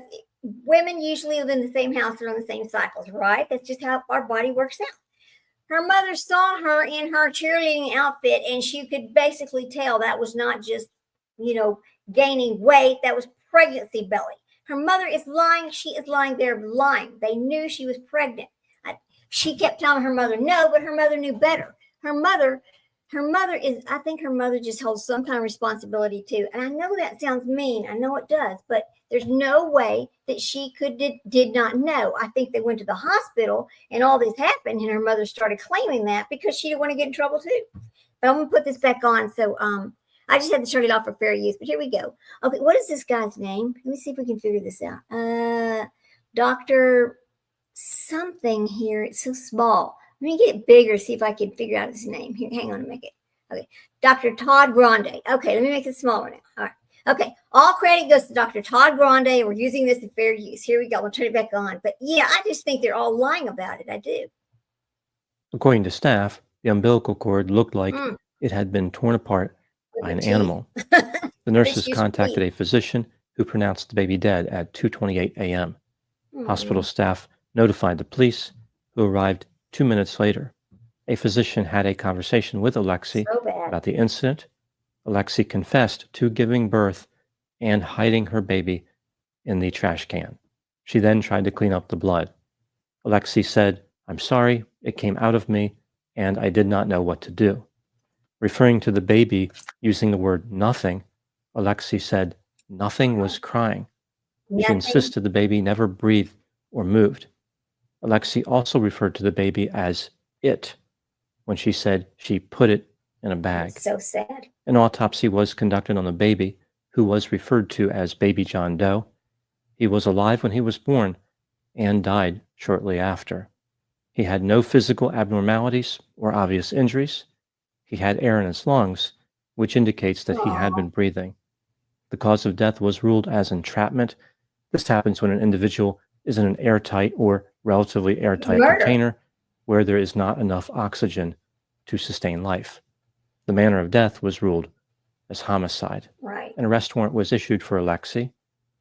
women usually live in the same house or on the same cycles, right? That's just how our body works out. Her mother saw her in her cheerleading outfit, and she could basically tell that was not just, you know, gaining weight. That was pregnancy belly. Her mother is lying. She is lying. They're lying. They knew she was pregnant. She kept telling her mother no, but her mother knew better. Her mother is, I think her mother just holds some kind of responsibility too. And I know that sounds mean. I know it does, but there's no way that she did not know. I think they went to the hospital and all this happened and her mother started claiming that because she didn't want to get in trouble too. But I'm going to put this back on. So, I just had to turn it off for fair use, but here we go. Okay. What is this guy's name? Let me see if we can figure this out. Dr. something here. It's so small. Let me get it bigger, see if I can figure out his name. Here, hang on to make it. Okay. Dr. Todd Grande. Okay, let me make it smaller now. All right. Okay. All credit goes to Dr. Todd Grande. We're using this in fair use. Here we go. We'll turn it back on. But yeah, I just think they're all lying about it. I do. According to staff, the umbilical cord looked like it had been torn apart by an animal. The nurses contacted a physician who pronounced the baby dead at 2:28 a.m. Hospital staff notified the police, who arrived 2 minutes later. A physician had a conversation with Alexei about the incident. Alexei confessed to giving birth and hiding her baby in the trash can. She then tried to clean up the blood. Alexei said, "I'm sorry, it came out of me, and I did not know what to do." Referring to the baby using the word nothing, Alexei said nothing was crying. She insisted the baby never breathed or moved. Alexei also referred to the baby as it when she said she put it in a bag. So sad. An autopsy was conducted on the baby, who was referred to as baby John Doe. He was alive when he was born and died shortly after. He had no physical abnormalities or obvious injuries. He had air in his lungs, which indicates that he had been breathing. The cause of death was ruled as entrapment. This happens when an individual is in an airtight or relatively airtight container where there is not enough oxygen to sustain life. The manner of death was ruled as homicide. Right. An arrest warrant was issued for Alexei.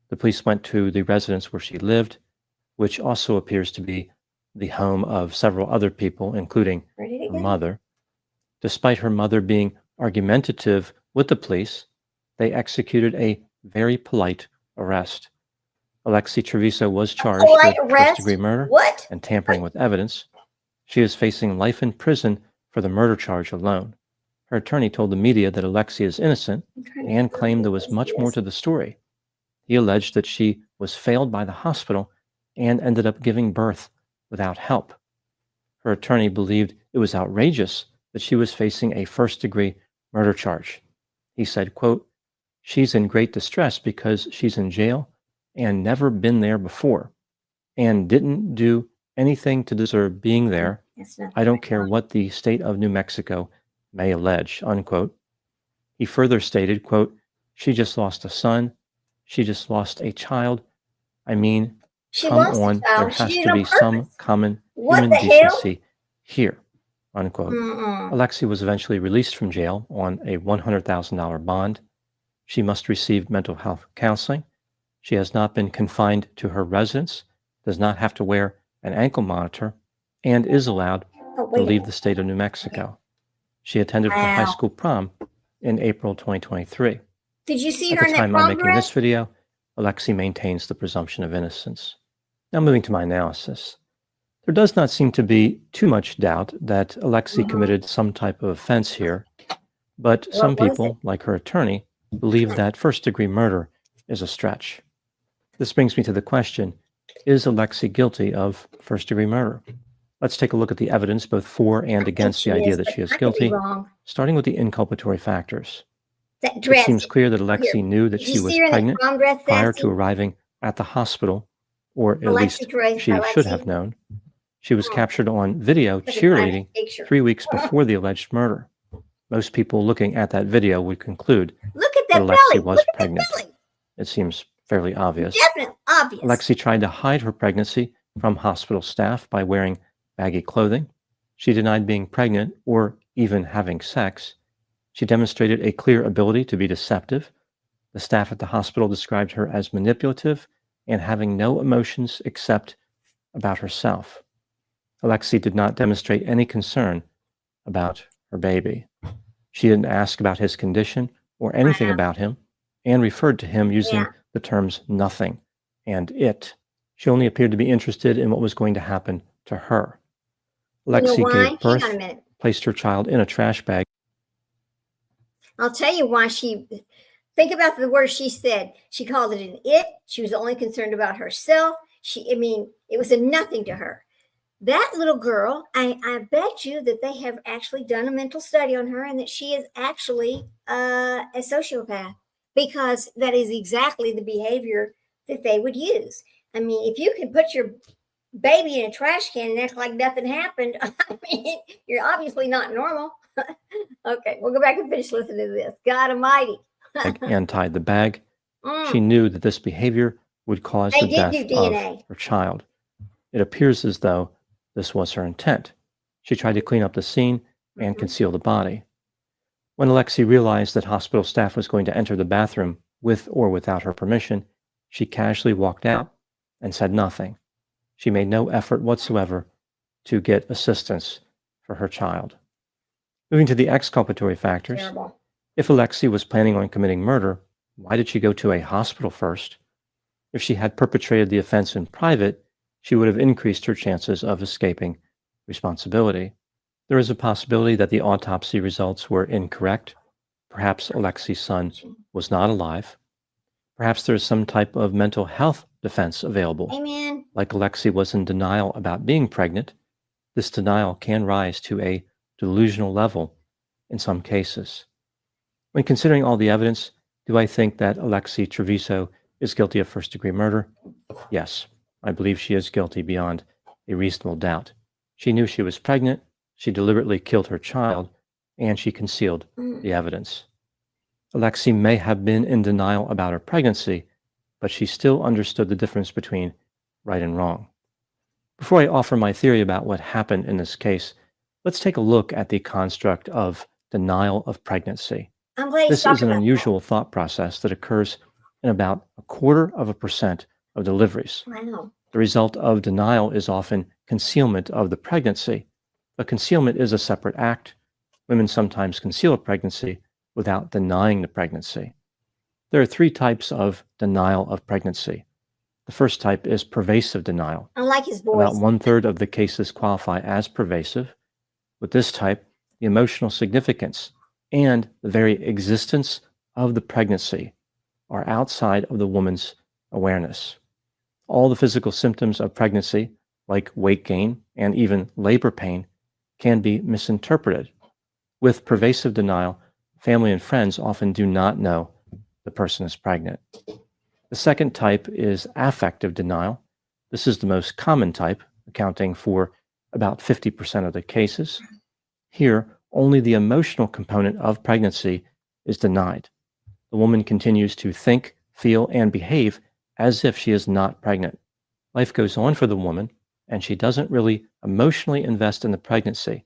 The police went to the residence where she lived, which also appears to be the home of several other people, including her mother. Despite her mother being argumentative with the police, they executed a very polite arrest. Alexei Treviso was charged with first-degree murder and tampering with evidence. She is facing life in prison for the murder charge alone. Her attorney told the media that Alexi is innocent and claimed there was much more to the story. He alleged that she was failed by the hospital and ended up giving birth without help. Her attorney believed it was outrageous that she was facing a first-degree murder charge. He said, quote, "She's in great distress because she's in jail and never been there before and didn't do anything to deserve being there. I don't care what the state of New Mexico may allege," unquote. He further stated, quote, "She just lost a son. She just lost a child. I mean, come on, there has to be some common human decency here," unquote. Alexi was eventually released from jail on a $100,000 bond. She must receive mental health counseling. She has not been confined to her residence, does not have to wear an ankle monitor, and is allowed to leave the state of New Mexico. She attended her high school prom in April 2023. Did you see At her the in that time I'm prom making dress? this video, Alexi maintains the presumption of innocence. Now moving to my analysis. There does not seem to be too much doubt that Alexi committed some type of offense here, but some was people, like her attorney, believe that first-degree murder is a stretch. This brings me to the question, is Alexi guilty of first-degree murder? Let's take a look at the evidence both for and against the idea that she is guilty, starting with the inculpatory factors. That dress. It seems clear that Alexi knew that Did she you was see her in that pregnant prom dress, prior Sassy? to arriving at the hospital, or at least Alexi, she should have known. She was captured on video cheerleading 3 weeks before the alleged murder. Most people looking at that video would conclude Look at that that Alexi belly. was Look at pregnant. that belly. It seems fairly obvious. Definitely obvious. Alexi tried to hide her pregnancy from hospital staff by wearing baggy clothing. She denied being pregnant or even having sex. She demonstrated a clear ability to be deceptive. The staff at the hospital described her as manipulative and having no emotions except about herself. Alexi did not demonstrate any concern about her baby. She didn't ask about his condition or anything about him and referred to him using the terms nothing and it. She only appeared to be interested in what was going to happen to her. Alexi gave birth, placed her child in a trash bag. I'll tell you why think about the words she said. She called it an it. She was only concerned about herself. It was a nothing to her. That little girl, I bet you that they have actually done a mental study on her and that she is actually a sociopath, because that is exactly the behavior that they would use. I mean, if you can put your baby in a trash can and act like nothing happened, I mean, you're obviously not normal. Okay, we'll go back and finish listening to this. God Almighty. And tied the bag. She knew that this behavior would cause the death of her child. It appears as though this was her intent. She tried to clean up the scene and conceal the body. When Alexi realized that hospital staff was going to enter the bathroom with or without her permission, she casually walked out and said nothing. She made no effort whatsoever to get assistance for her child. Moving to the exculpatory factors. Terrible. If Alexi was planning on committing murder, why did she go to a hospital first? If she had perpetrated the offense in private, she would have increased her chances of escaping responsibility. There is a possibility that the autopsy results were incorrect. Perhaps Alexi's son was not alive. Perhaps there is some type of mental health defense available. Amen. Like Alexi was in denial about being pregnant, this denial can rise to a delusional level in some cases. When considering all the evidence, do I think that Alexi Treviso is guilty of first-degree murder? Yes, I believe she is guilty beyond a reasonable doubt. She knew she was pregnant, she deliberately killed her child, and she concealed the evidence. Alexi may have been in denial about her pregnancy, but she still understood the difference between right and wrong. Before I offer my theory about what happened in this case, let's take a look at the construct of denial of pregnancy. This is an unusual thought process that occurs in about 0.25% of deliveries. Wow. The result of denial is often concealment of the pregnancy, but concealment is a separate act. Women sometimes conceal a pregnancy without denying the pregnancy. There are 3 types of denial of pregnancy. The first type is pervasive denial. I like his voice. About 1/3 of the cases qualify as pervasive. With this type, the emotional significance, and the very existence of the pregnancy are outside of the woman's awareness. All the physical symptoms of pregnancy, like weight gain and even labor pain, can be misinterpreted. With pervasive denial, family and friends often do not know the person is pregnant. The second type is affective denial. This is the most common type, accounting for about 50% of the cases. Here, only the emotional component of pregnancy is denied. The woman continues to think, feel, and behave as if she is not pregnant. Life goes on for the woman, and she doesn't really emotionally invest in the pregnancy,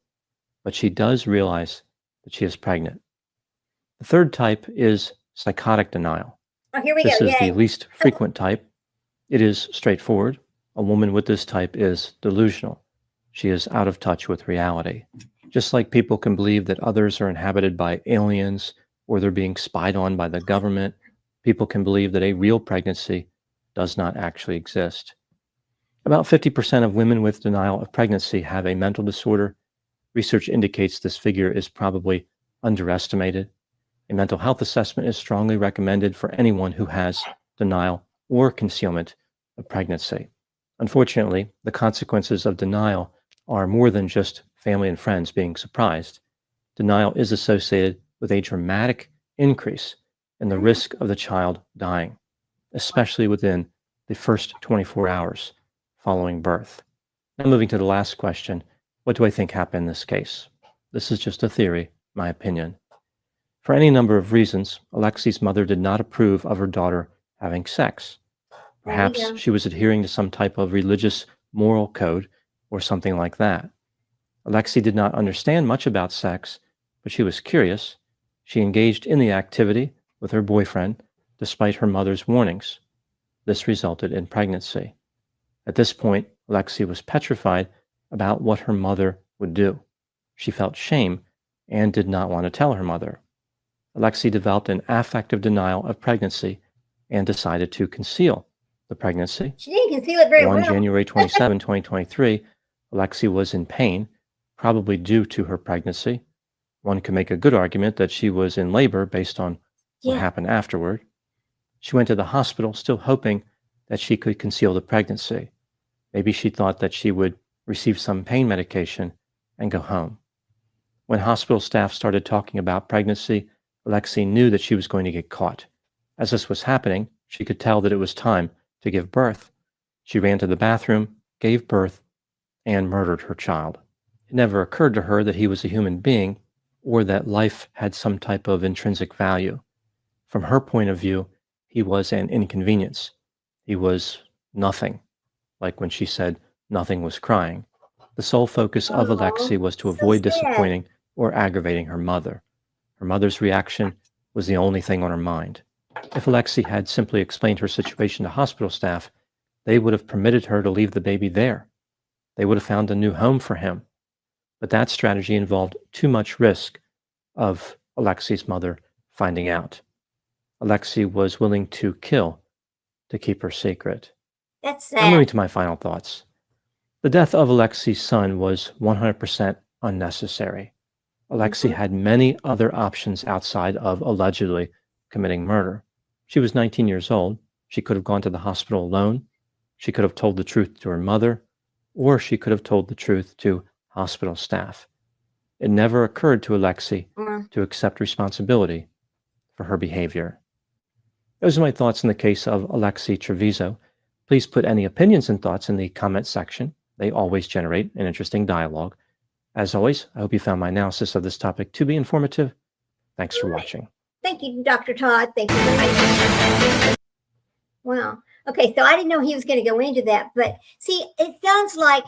but she does realize that she is pregnant. The third type is psychotic denial. Oh, here we This go. is the Yay. least frequent type. It is straightforward. A woman with this type is delusional. She is out of touch with reality. Just like people can believe that others are inhabited by aliens or they're being spied on by the government, people can believe that a real pregnancy does not actually exist. About 50% of women with denial of pregnancy have a mental disorder. Research indicates this figure is probably underestimated. A mental health assessment is strongly recommended for anyone who has denial or concealment of pregnancy. Unfortunately, the consequences of denial are more than just family and friends being surprised. Denial is associated with a dramatic increase in the risk of the child dying, especially within the first 24 hours following birth. Now moving to the last question, what do I think happened in this case? This is just a theory, my opinion. For any number of reasons, Alexi's mother did not approve of her daughter having sex. Perhaps she was adhering to some type of religious moral code or something like that. Alexi did not understand much about sex, but she was curious. She engaged in the activity with her boyfriend despite her mother's warnings. This resulted in pregnancy. At this point, Alexi was petrified about what her mother would do. She felt shame and did not want to tell her mother. Alexi developed an affective denial of pregnancy and decided to conceal the pregnancy. She didn't conceal it very well. On January 27, 2023, Alexi was in pain, probably due to her pregnancy. One could make a good argument that she was in labor based on what happened afterward. She went to the hospital still hoping that she could conceal the pregnancy. Maybe she thought that she would receive some pain medication and go home. When hospital staff started talking about pregnancy, Alexi knew that she was going to get caught. As this was happening, she could tell that it was time to give birth. She ran to the bathroom, gave birth, and murdered her child. It never occurred to her that he was a human being or that life had some type of intrinsic value. From her point of view, he was an inconvenience. He was nothing, like when she said nothing was crying. The sole focus of Alexi was to avoid disappointing or aggravating her mother. Her mother's reaction was the only thing on her mind. If Alexi had simply explained her situation to hospital staff, they would have permitted her to leave the baby there. They would have found a new home for him. But that strategy involved too much risk of Alexi's mother finding out. Alexi was willing to kill to keep her secret. That's I'm sad. moving to my final thoughts. The death of Alexi's son was 100% unnecessary. Alexi had many other options outside of allegedly committing murder. She was 19 years old. She could have gone to the hospital alone. She could have told the truth to her mother, or she could have told the truth to hospital staff. It never occurred to Alexi to accept responsibility for her behavior. Those are my thoughts in the case of Alexi Treviso. Please put any opinions and thoughts in the comment section. They always generate an interesting dialogue. As always, I hope you found my analysis of this topic to be informative. Thanks for watching. Thank you, Dr. Todd. Thank you very much. Wow. Okay, so I didn't know he was going to go into that, but see, it sounds like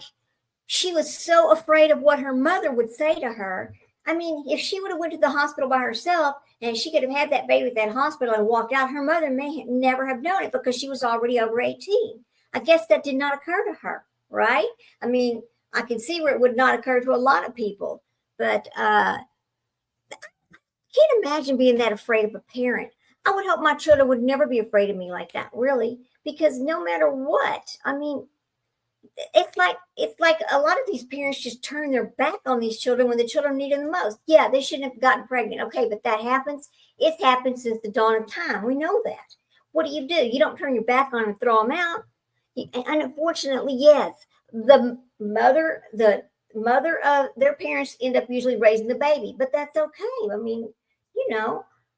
she was so afraid of what her mother would say to her. I mean, if she would have went to the hospital by herself and she could have had that baby at that hospital and walked out, her mother may never have known it because she was already over 18. I guess that did not occur to her, right? I mean, I can see where it would not occur to a lot of people, but I can't imagine being that afraid of a parent. I would hope my children would never be afraid of me like that, really, because no matter what, I mean, it's like a lot of these parents just turn their back on these children when the children need them the most. Yeah, they shouldn't have gotten pregnant. Okay, but that happens. It's happened since the dawn of time. We know that. What do? You don't turn your back on them and throw them out. And unfortunately, yes, the mother of their parents end up usually raising the baby, but that's okay. I mean,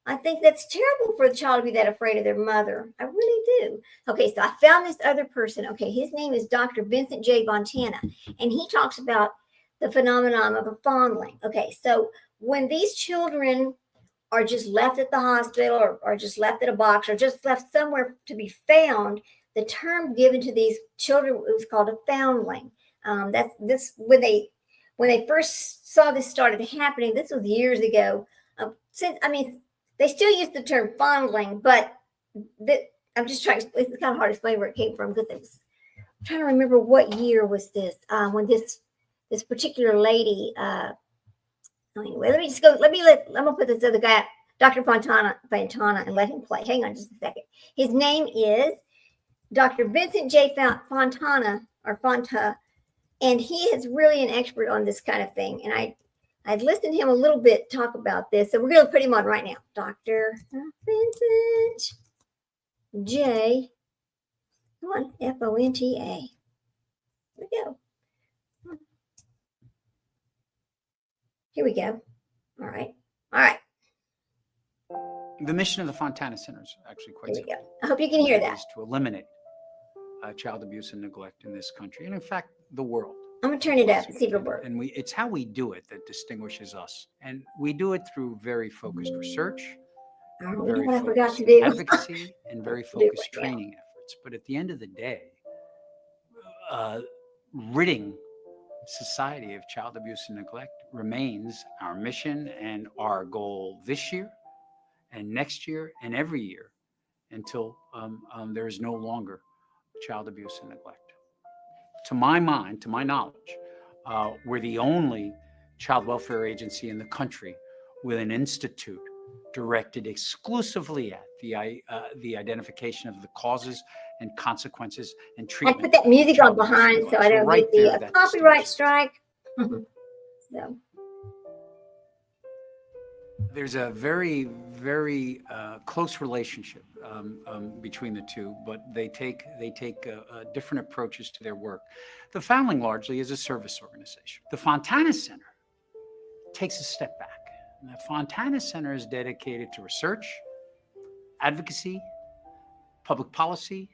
I think that's terrible for the child to be that afraid of their mother. I really do. Okay, so I found this other person. Okay, his name is Dr. Vincent J. Fontana, and he talks about the phenomenon of a fondling. Okay, so when these children are just left at the hospital or just left at a box or just left somewhere to be found, the term given to these children was called a foundling. That's this when they first saw this started happening. This was years ago. They still use the term fondling, but I'm just trying. It's kind of hard to explain where it came from because I'm trying to remember what year was this when this particular lady. Anyway, let me just go. I'm gonna put this other guy, Dr. Fontana, and let him play. Hang on just a second. His name is Dr. Vincent J. Fontana or Fonta, and he is really an expert on this kind of thing. And I'd listened to him a little bit talk about this, so we're going to put him on right now. Dr. Vincent J. Come on, Fonta. Here we go. Here we go. All right. The mission of the Fontana Center is actually quite Here we simple. go. I hope you can hear that. Is to eliminate child abuse and neglect in this country, and in fact, the world. I'm going to turn it up and see if it'll work. And it's how we do it that distinguishes us. And we do it through very focused research, very what I forgot focused to do. advocacy, and very focused training efforts. But at the end of the day, ridding society of child abuse and neglect remains our mission and our goal this year and next year and every year until there is no longer child abuse and neglect. To my mind, to my knowledge, we're the only child welfare agency in the country with an institute directed exclusively at the identification of the causes and consequences and I treatment. put that music on behind so I don't get the copyright strike. So. There's a very, very close relationship between the two, but they take different approaches to their work. The Foundling largely is a service organization. The Fontana Center takes a step back. And the Fontana Center is dedicated to research, advocacy, public policy,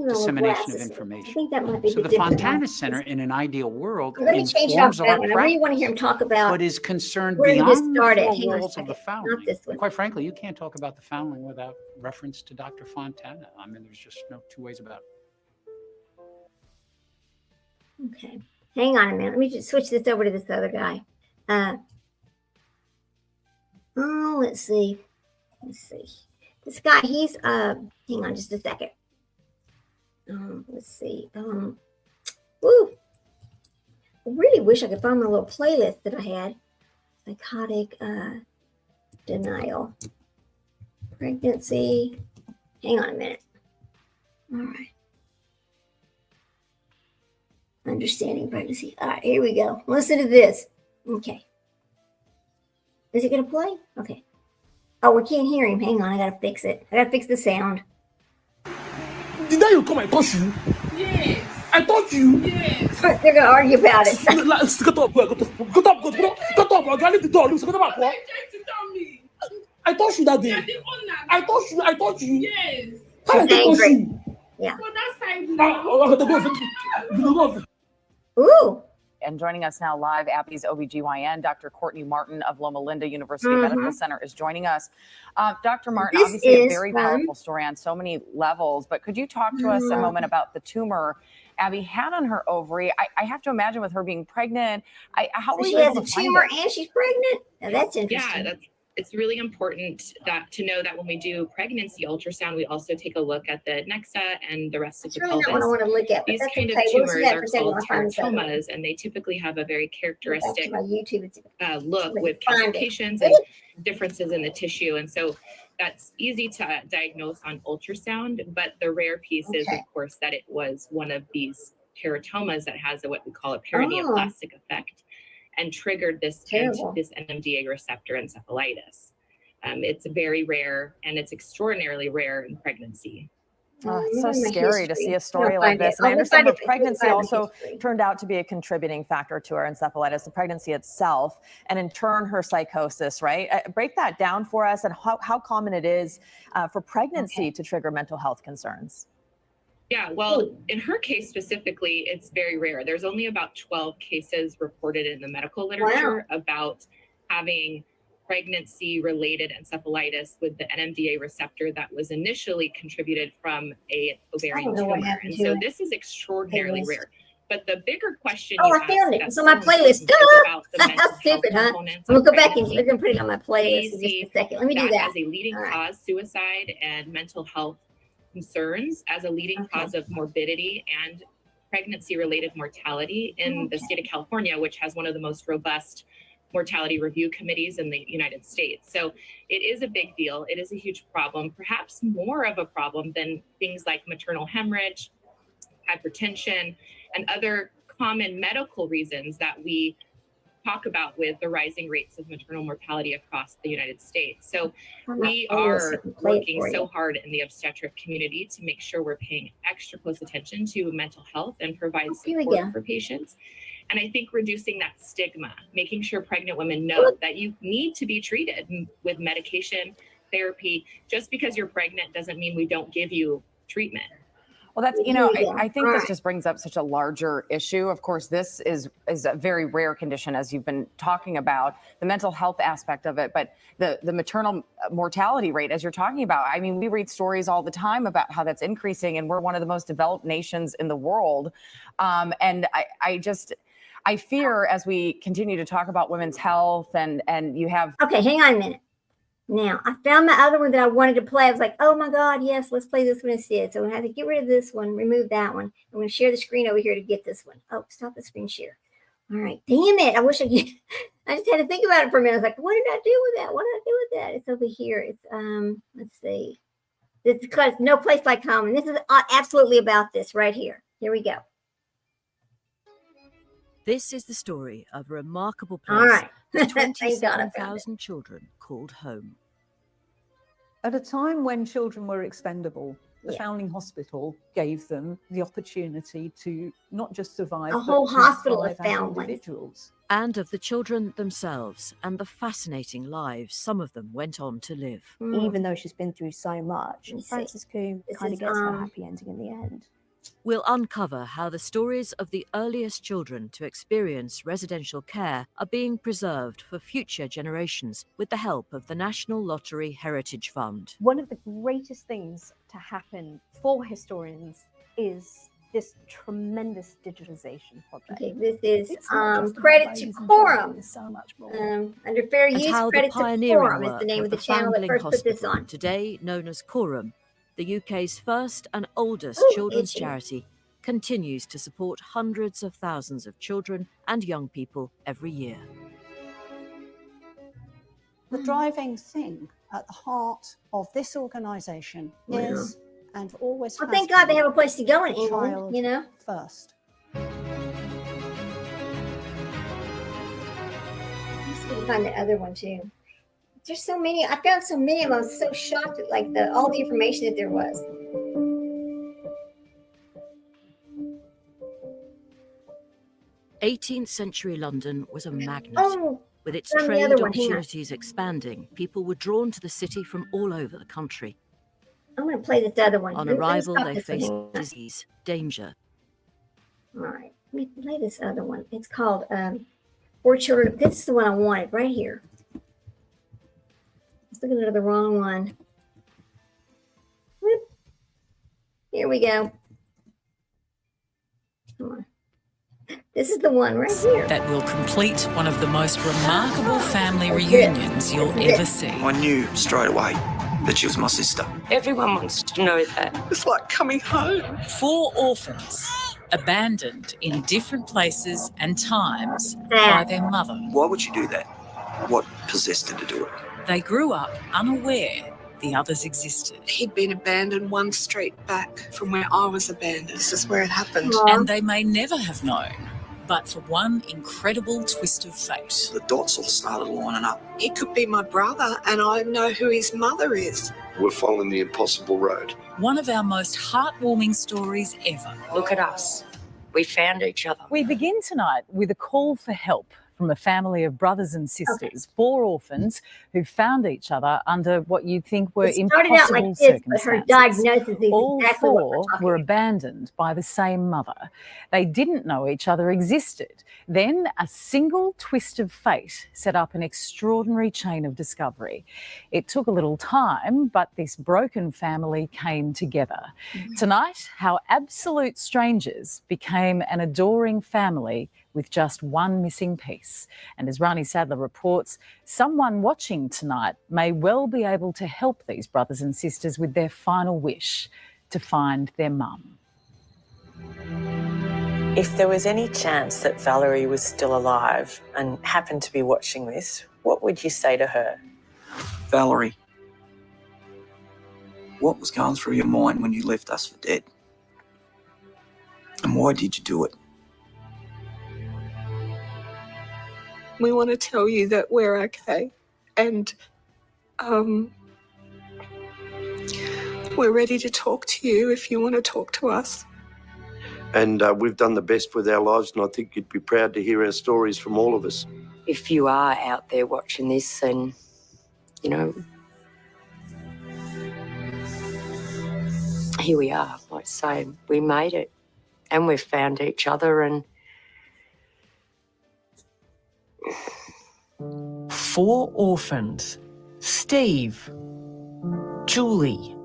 dissemination of information. I think that might be so the Fontana Center, in an ideal world, let me change it off that one. I really want to hear him talk about but is concerned where beyond the four walls of the Foundling. Not this one. Quite frankly, you can't talk about the Foundling without reference to Dr. Fontana. I mean, there's just no two ways about it. Okay, hang on a minute. Let me just switch this over to this other guy. Let's see. This guy, he's hang on just a second. Let's see. I really wish I could find my little playlist that I had. Psychotic denial. Pregnancy. Hang on a minute. All right. Understanding pregnancy. All right, here we go. Listen to this. Okay. Is it going to play? Okay. Oh, we can't hear him. Hang on. I got to fix it. I got to fix the sound. Did you come and touch you? Yes. I touched you. Yes. They're going to argue about it. Get up. Leave the door. Why are you trying to tell me? I touched you that day. You're the owner. I touched you. Yes. How did I touch you? Yeah. So that side now. Ooh. And joining us now live, Abby's OBGYN, Dr. Courtney Martin of Loma Linda University Medical Center is joining us. Dr. Martin, This obviously a is very powerful story on so many levels, but could you talk to us a moment about the tumor Abby had on her ovary? I have to imagine with her being pregnant, how were She you has able a to find tumor it? and she's pregnant? Now that's interesting. Yeah, it's really important to know that when we do pregnancy ultrasound, we also take a look at the nexa and the rest of That's the really pelvis. not what I want to look at. But These that's kind okay. of We'll see tumors that are for a second. called I'll find something. teratomas, and they typically have a very characteristic My YouTube. look with Find it. calcifications and differences in the tissue. And so that's easy to diagnose on ultrasound, but the rare piece is, of course, that it was one of these keratomas that has what we call a paraneoplastic effect and triggered this NMDA receptor encephalitis. It's very rare, and it's extraordinarily rare in pregnancy. Oh, it's so scary to see a story like this. And I understand that pregnancy also turned out to be a contributing factor to her encephalitis, the pregnancy itself, and in turn her psychosis, right? Break that down for us and how common it is for pregnancy to trigger mental health concerns. Yeah, well, in her case specifically, it's very rare. There's only about 12 cases reported in the medical literature about having pregnancy-related encephalitis with the NMDA receptor that was initially contributed from a ovarian tumor. And so this is extraordinarily rare. But the bigger question I found it. It's on my playlist. How stupid, huh? I'm gonna go back and we're gonna put it on my playlist in just a second. Let me do that. As a leading cause, suicide and mental health concerns as a leading cause of morbidity and pregnancy-related mortality in the state of California, which has one of the most robust mortality review committees in the United States. So it is a big deal. It is a huge problem, perhaps more of a problem than things like maternal hemorrhage, hypertension, and other common medical reasons that we talk about with the rising rates of maternal mortality across the United States. So we are working so hard in the obstetric community to make sure we're paying extra close attention to mental health and provide support for patients. And I think reducing that stigma, making sure pregnant women know that you need to be treated with medication, therapy. Just because you're pregnant doesn't mean we don't give you treatment. Well, that's, I think this just brings up such a larger issue. Of course, this is a very rare condition, as you've been talking about, the mental health aspect of it, but the maternal mortality rate, as you're talking about, I mean, we read stories all the time about how that's increasing, and we're one of the most developed nations in the world. And I fear as we continue to talk about women's health and you have. Okay, hang on a minute. Now, I found my other one that I wanted to play. I was like, oh my God, yes, let's play this one instead. So we have to get rid of this one, remove that one. I'm going to share the screen over here to get this one. Oh, stop the screen share. All right. Damn it. I wish I could. I just had to think about it for a minute. I was like, what did I do with that? What did I do with that? It's over here. It's, let's see. This is because No Place Like Home. And this is absolutely about this right here. Here we go. This is the story of a remarkable place with 27,000 children called home. At a time when children were expendable, the Foundling Hospital gave them the opportunity to not just survive, a whole hospital of individuals. And of the children themselves and the fascinating lives some of them went on to live. Even though she's been through so much, Frances Coombe kind of gets her happy ending in the end. We'll uncover how the stories of the earliest children to experience residential care are being preserved for future generations with the help of the National Lottery Heritage Fund. One of the greatest things to happen for historians is this tremendous digitization project. Okay, this is Credit to Quorum. So much more. Under fair use, Credit to Quorum is the name of the channel that first put this on. Today known as Quorum, the UK's first and oldest children's charity, continues to support hundreds of thousands of children and young people every year. The driving thing at the heart of this organisation is and always has thank God they have a place to go in England, you know. First. Let's find the other one too. There's so many. I found so many of them. I was so shocked at like all the information that there was. '18th-century London was a magnet. With its trade opportunities expanding, people were drawn to the city from all over the country. I'm going to play this other one. On arrival, they faced disease, danger. All right, let me play this other one. It's called "For Children." This is the one I wanted right here. Looking at the wrong one. Whoop. Here we go. Come on. This is the one right here. That will complete one of the most remarkable family reunions you'll ever see. I knew straight away that she was my sister. Everyone wants to know that. It's like coming home. 4 orphans, abandoned in different places and times by their mother. Why would you do that? What possessed her to do it? They grew up unaware the others existed. He'd been abandoned one street back from where I was abandoned. This is where it happened. And they may never have known, but for one incredible twist of fate. The dots all started lining up. He could be my brother, and I know who his mother is. We're following the impossible road. One of our most heartwarming stories ever. Look at us. We found each other. We begin tonight with a call for help from a family of brothers and sisters, 4 orphans who found each other under what you'd think were It started out impossible like this, but her circumstances. diagnosis is All exactly what 4 we're were abandoned by the same mother. They didn't know each other existed. Then a single twist of fate set up an extraordinary chain of discovery. It took a little time, but this broken family came together. Tonight, how absolute strangers became an adoring family with just one missing piece. And as Rani Sadler reports, someone watching tonight may well be able to help these brothers and sisters with their final wish, to find their mum. If there was any chance that Valerie was still alive and happened to be watching this, what would you say to her? Valerie, what was going through your mind when you left us for dead? And why did you do it? We want to tell you that we're okay, and we're ready to talk to you if you want to talk to us. And we've done the best with our lives, and I think you'd be proud to hear our stories from all of us. If you are out there watching this, and, you know, here we are. Like I say, we made it, and we've found each other, and 4 orphans: Steve, Julie,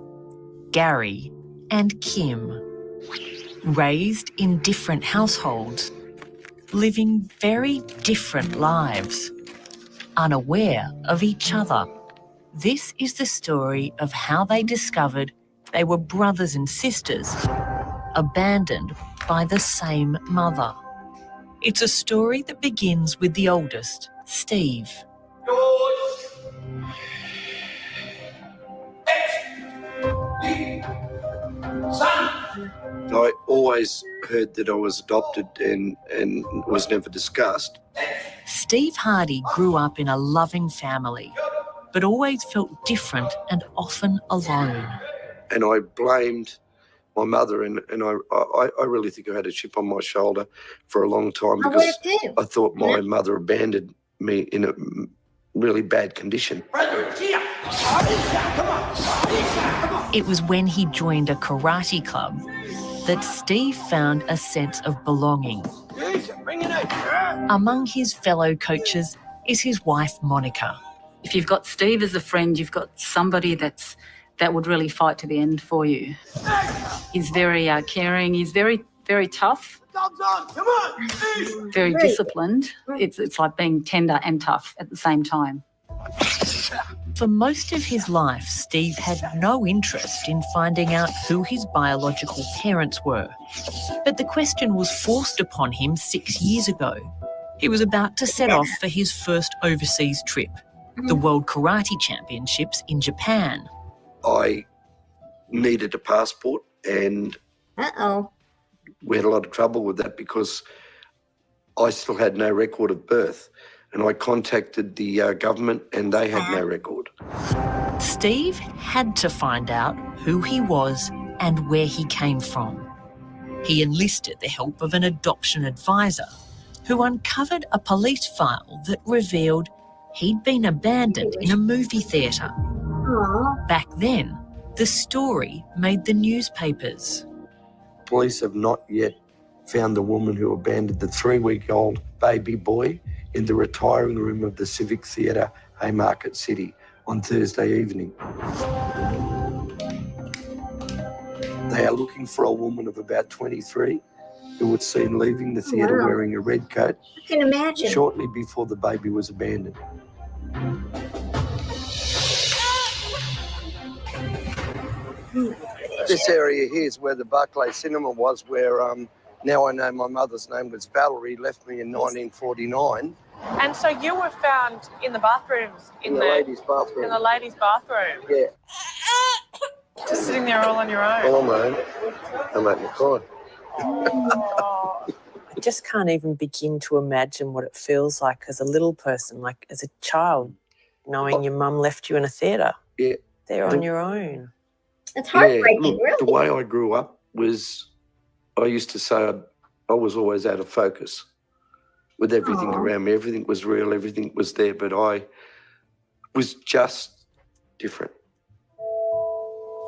Gary, and Kim. Raised in different households, living very different lives, unaware of each other. This is the story of how they discovered they were brothers and sisters, abandoned by the same mother. It's a story that begins with the oldest, Steve. I always heard that I was adopted and was never discussed. Steve Hardy grew up in a loving family, but always felt different and often alone. And I blamed my mother, and I really think I had a chip on my shoulder for a long time because I thought my mother abandoned me in a really bad condition. It was when he joined a karate club that Steve found a sense of belonging. Among his fellow coaches is his wife, Monica. If you've got Steve as a friend, you've got somebody that would really fight to the end for you. He's very caring. He's very, very tough. Very disciplined. It's like being tender and tough at the same time. For most of his life, Steve had no interest in finding out who his biological parents were. But the question was forced upon him 6 years ago. He was about to set off for his first overseas trip, the World Karate Championships in Japan. I needed a passport, and we had a lot of trouble with that because I still had no record of birth. And I contacted the government, and they had no record. Steve had to find out who he was and where he came from. He enlisted the help of an adoption advisor who uncovered a police file that revealed he'd been abandoned in a movie theatre. Back then, the story made the newspapers. Police have not yet found the woman who abandoned the 3-week-old baby boy in the retiring room of the Civic Theatre, Haymarket City, on Thursday evening. They are looking for a woman of about 23 who was seen leaving the theatre wearing a red coat I can imagine. shortly before the baby was abandoned. This area here is where the Barclay Cinema was, where now I know my mother's name was Valerie, left me in 1949. And so you were found in the bathrooms, in the ladies' bathroom. In the ladies' bathroom. Yeah. Just sitting there all on your own. All on my own. I'm making me cry. I just can't even begin to imagine what it feels like as a little person, like as a child, knowing your mum left you in a theatre. Yeah. There on your own. It's heartbreaking, look, really. The way I grew up was, I used to say I was always out of focus with everything around me. Everything was real, everything was there, but I was just different.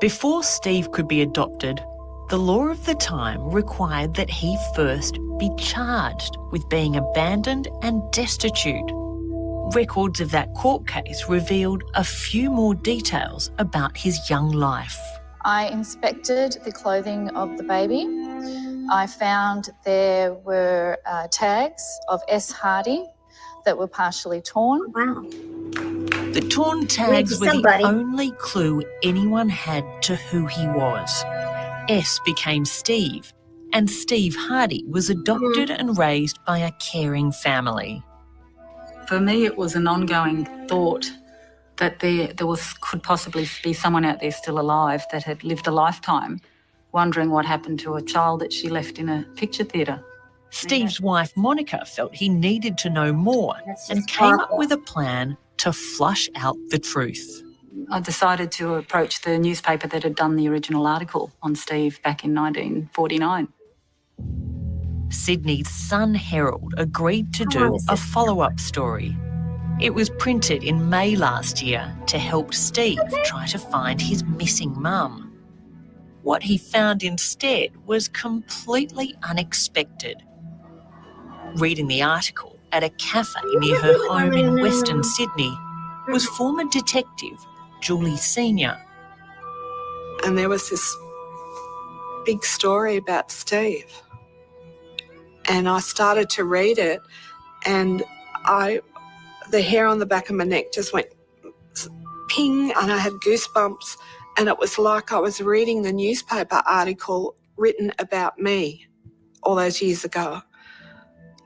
Before Steve could be adopted, the law of the time required that he first be charged with being abandoned and destitute. Records of that court case revealed a few more details about his young life. I inspected the clothing of the baby. I found there were tags of S. Hardy that were partially torn. Wow. The torn tags were the only clue anyone had to who he was. S became Steve, and Steve Hardy was adopted and raised by a caring family. For me, it was an ongoing thought that there could possibly be someone out there still alive that had lived a lifetime wondering what happened to a child that she left in a picture theatre. Steve's wife, Monica, felt he needed to know more and came up with a plan to flush out the truth. I decided to approach the newspaper that had done the original article on Steve back in 1949. Sydney's Sun Herald agreed to do a follow-up story. It was printed in May last year to help Steve try to find his missing mum. What he found instead was completely unexpected. Reading the article at a cafe near her home in Western Sydney was former detective Julie Senior. And there was this big story about Steve. And I started to read it, and the hair on the back of my neck just went ping, and I had goosebumps, and it was like I was reading the newspaper article written about me all those years ago.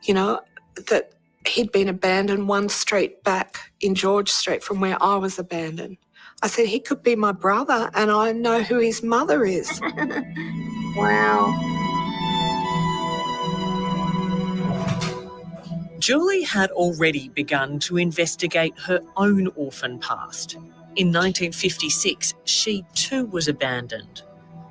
You know, that he'd been abandoned one street back in George Street from where I was abandoned. I said, he could be my brother, and I know who his mother is. Wow. Julie had already begun to investigate her own orphan past. In 1956, she too was abandoned,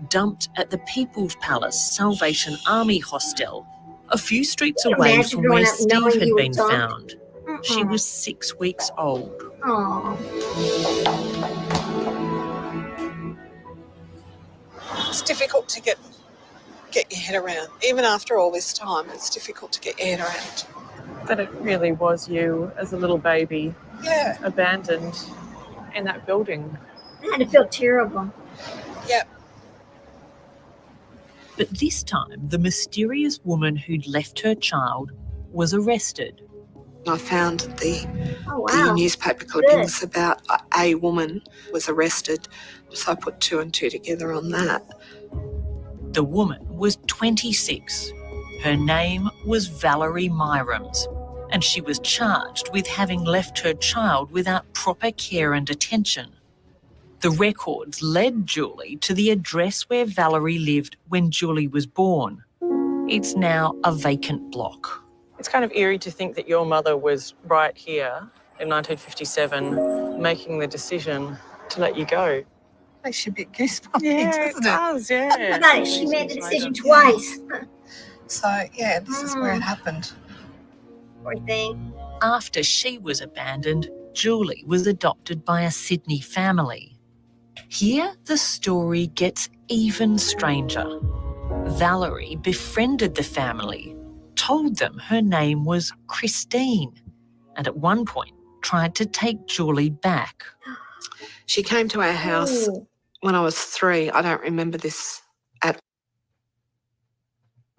dumped at the People's Palace Salvation Army hostel, a few streets away from where Steve had been found. She was 6 weeks old. It's difficult to get your head around. Even after all this time, it's difficult to get your head around. That it really was you as a little baby, abandoned in that building. I had to feel terrible. Yep. But this time, the mysterious woman who'd left her child was arrested. I found the newspaper clippings about a woman was arrested, so I put two and two together on that. The woman was 26. Her name was Valerie Myrams, and she was charged with having left her child without proper care and attention. The records led Julie to the address where Valerie lived when Julie was born. It's now a vacant block. It's kind of eerie to think that your mother was right here in 1957 making the decision to let you go. Makes you a bit goosebumpy, Yeah, doesn't it does, yeah. I got it. She made the decision twice. So, yeah, this is where it happened. Poor thing. After she was abandoned, Julie was adopted by a Sydney family. Here, the story gets even stranger. Valerie befriended the family, told them her name was Christine, and at one point tried to take Julie back. She came to our house when I was 3. I don't remember this at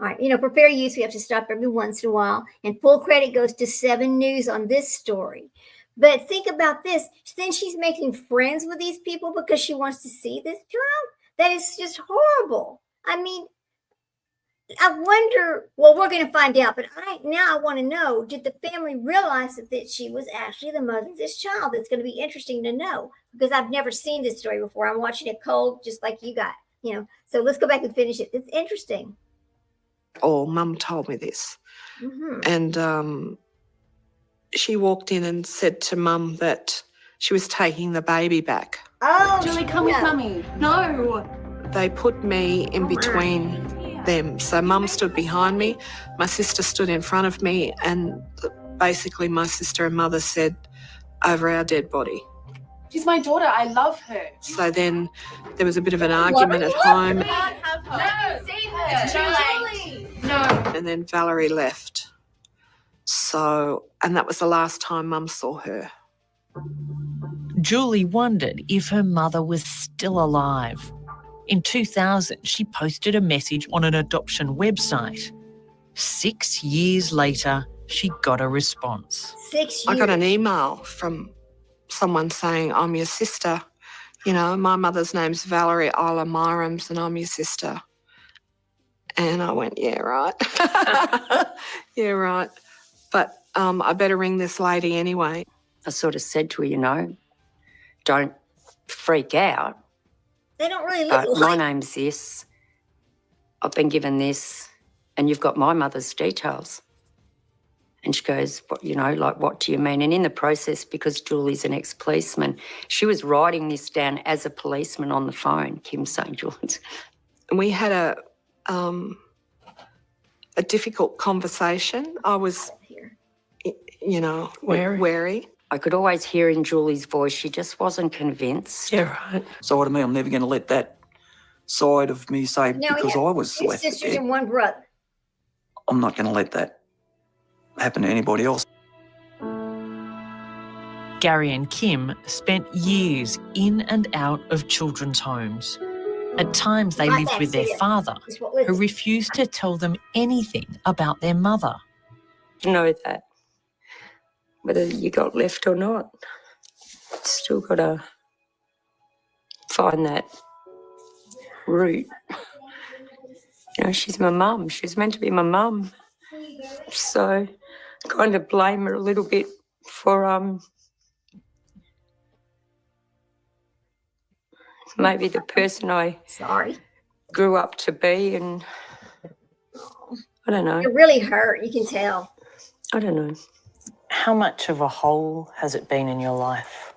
All right, for fair use, we have to stop every once in a while. And full credit goes to 7 News on this story. But think about this. Then she's making friends with these people because she wants to see this child? That is just horrible. I mean, I wonder, well, we're going to find out, but I want to know, did the family realize that she was actually the mother of this child? It's going to be interesting to know, because I've never seen this story before. I'm watching it cold, just like you got, so let's go back and finish it. It's interesting. Or Mum told me this. And she walked in and said to Mum that she was taking the baby back. Oh, Julie, come with Mummy. No. They put me in between them. So Mum stood behind me, my sister stood in front of me, and basically my sister and mother said, over our dead body. She's my daughter. I love her. So then there was a bit of an argument at home. It's too late. No. And then Valerie left. So, and that was the last time Mum saw her. Julie wondered if her mother was still alive. In 2000, she posted a message on an adoption website. 6 years later, she got a response. 6 years? I got an email from someone saying, I'm your sister. My mother's name's Valerie Isla Myrams and I'm your sister. And I went, yeah, right. Yeah, right. But I better ring this lady anyway. I sort of said to her, don't freak out. They don't really look But my name's this. I've been given this, and you've got my mother's details. And she goes, what do you mean? And in the process, because Julie's an ex-policeman, she was writing this down as a policeman on the phone, Kim St. George. And we had a difficult conversation. I was, wary. I could always hear in Julie's voice, she just wasn't convinced. Yeah, right. So what I mean, I'm never going to let that side of me say because I was two left for sisters dead. and one brother. I'm not going to let that happen to anybody else. Gary and Kim spent years in and out of children's homes. At times, they lived with their father, who refused to tell them anything about their mother. You know that. Whether you got left or not, still got to find that root. She's my mum. She's meant to be my mum. So I kind of blame her a little bit for maybe the person I grew up to be, and I don't know. It really hurt, you can tell. I don't know. How much of a hole has it been in your life?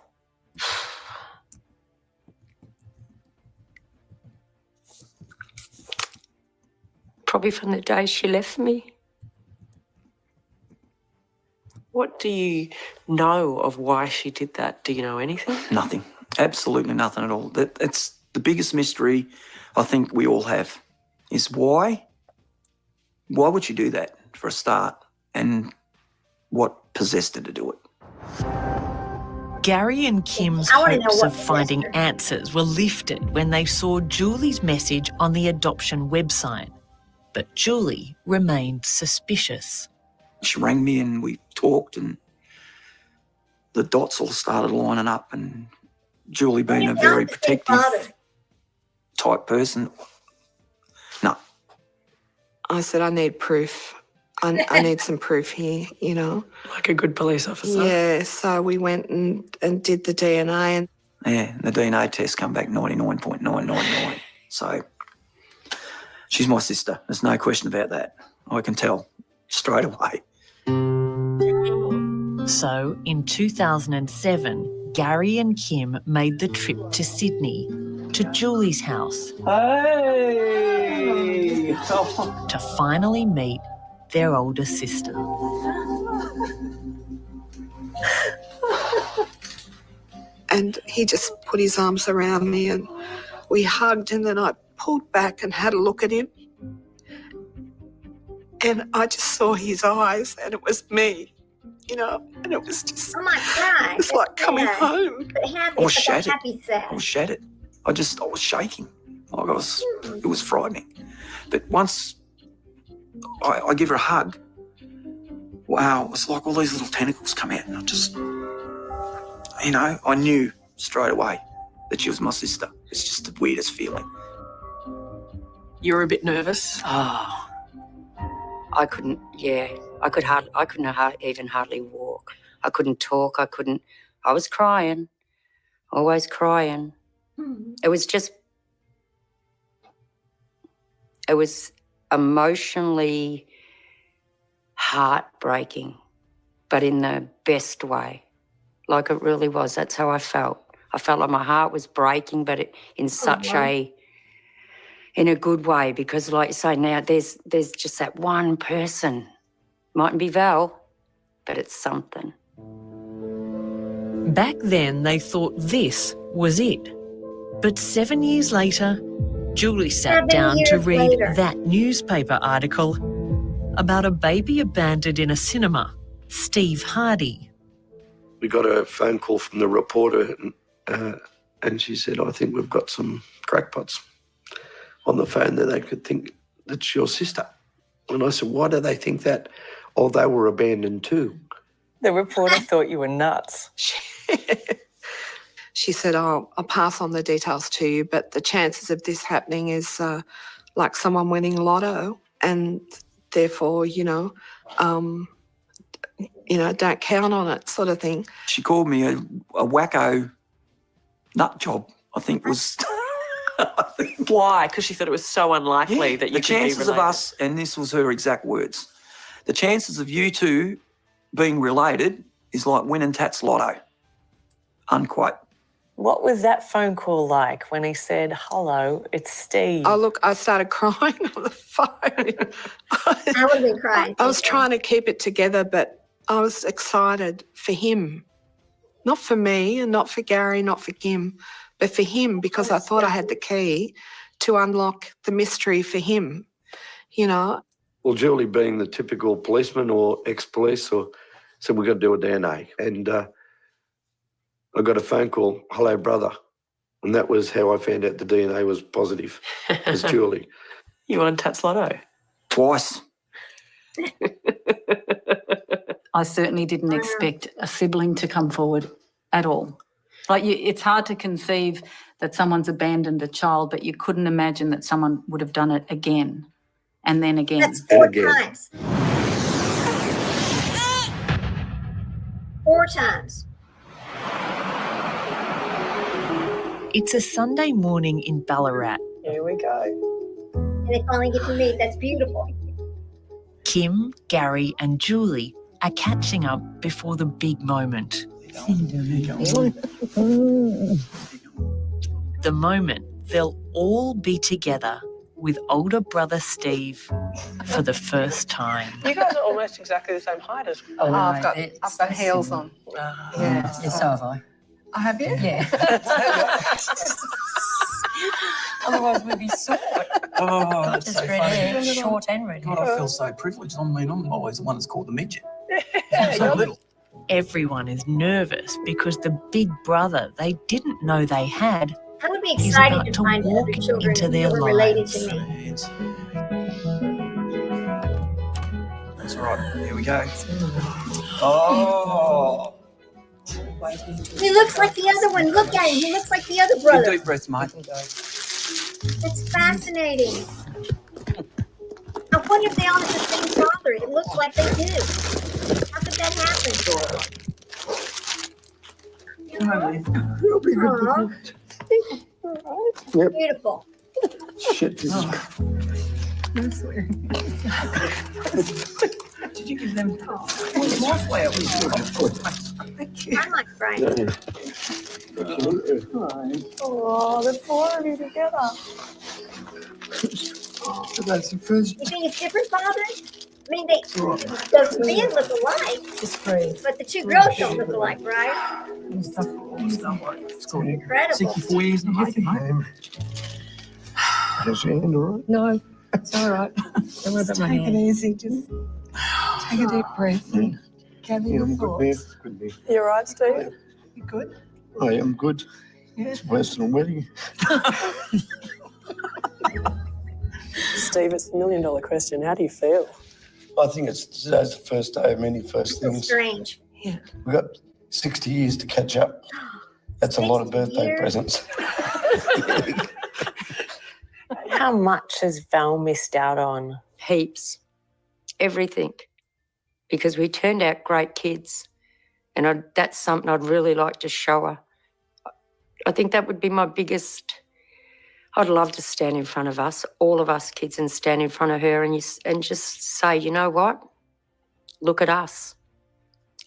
Probably from the day she left me. What do you know of why she did that? Do you know anything? Nothing. Absolutely nothing at all. It's the biggest mystery I think we all have is why? Why would you do that for a start? And what possessed her to do it? Gary and Kim's hopes of finding answers were lifted when they saw Julie's message on the adoption website. But Julie remained suspicious. She rang me and we talked and the dots all started lining up, and Julie being a very protective type person. No. I said, I need proof. I need some proof here, Like a good police officer. Yeah, so we went and did the DNA. And yeah, the DNA test come back 99.999. So she's my sister. There's no question about that. I can tell straight away. So in 2007, Gary and Kim made the trip to Sydney, to Julie's house. Hey! To finally meet their older sister. And he just put his arms around me and we hugged, and then I pulled back and had a look at him. And I just saw his eyes and it was me, and it was just, oh my God, it's like coming home. But happy, I was shattered. Happy sad. I was shattered. I was shaking. It was frightening. But once I give her a hug, wow, it's like all these little tentacles come out, and I just, I knew straight away that she was my sister. It's just the weirdest feeling. You were a bit nervous. Oh, I couldn't even hardly walk. I couldn't talk. I was crying, always crying. It was emotionally heartbreaking, but in the best way. Like it really was. That's how I felt. I felt like my heart was breaking, but in a good way, because like you say, now there's just that one person. Mightn't be Val, but it's something. Back then, they thought this was it. But 7 years later, Julie sat down to read that newspaper article about a baby abandoned in a cinema, Steve Hardy. We got a phone call from the reporter and she said, I think we've got some crackpots on the phone that they could think that's your sister. And I said, why do they think that? Oh, they were abandoned too. The reporter thought you were nuts. She said, I'll pass on the details to you, but the chances of this happening is like someone winning lotto, and therefore, don't count on it, sort of thing. She called me a wacko nut job, I think was... Why? Because she thought it was so unlikely that you the could be chances of related. us, and this was her exact words, the chances of you two being related is like winning Tats Lotto. Unquote. What was that phone call like when he said, hello, it's Steve? Oh, look, I started crying on the phone. I would have been crying. I was trying to keep it together, but I was excited for him. Not for me and not for Gary, not for Kim, but for him, because I thought I had the key to unlock the mystery for him, Well, Julie, being the typical policeman or ex-police, said, we've got to do a DNA. And I got a phone call, hello, brother. And that was how I found out the DNA was positive, as Julie. You won Tats Lotto? Twice. I certainly didn't expect a sibling to come forward at all. Like, it's hard to conceive that someone's abandoned a child, but you couldn't imagine that someone would have done it again and then again. That's 4 times. 4 times. It's a Sunday morning in Ballarat. Here we go. And they finally get to meet. That's beautiful. Kim, Gary and Julie are catching up before the big moment. The moment they'll all be together with older brother Steve for the first time. You guys are almost exactly the same height as me. Oh, I've got heels on. Yes, so have I. I have you? Yeah. Otherwise we'd be short. Oh, that's Just so red funny. hair, short and red hair. God, I feel so privileged. I mean, I'm always the one that's called the midget. Yeah, I'm so little. Everyone is nervous because the big brother they didn't know they had I would be is excited about to to find walk other children into who their were related lives. to me. That's all right. Here we go. Oh. He looks like the other one. Look at him. He looks like the other brother. Deep breath, mate. It's fascinating. I wonder if they all have the same father. It looks like they do. How could that happen? Aw. Yep. Beautiful. Shit, this is... That's weird. Did you give them... I'm like crying. Oh, the 4 of you together. That's the first... You think it's different fathers? I mean, the men look alike, but the 2 girls don't look alike, right? It's called Incredible. 64 years in the making, mate. Is your hand all right? No, it's all right. Don't worry about my Take it hand. easy. Just take a deep breath and gather your thoughts. Good man. You all right, Steve? You good? I am good. It's my personal wedding. Steve, it's $1 million question. How do you feel? I think today's the first day of many first It's things. strange. Yeah. We've got 60 years to catch up. That's a lot of 60 birthday years? presents. How much has Val missed out on? Heaps. everything because we turned out great kids. And that's something I'd really like to show her. I think that would be my biggest. I'd love to stand in front of us, all of us kids, and stand in front of her and just say, you know what? Look at us.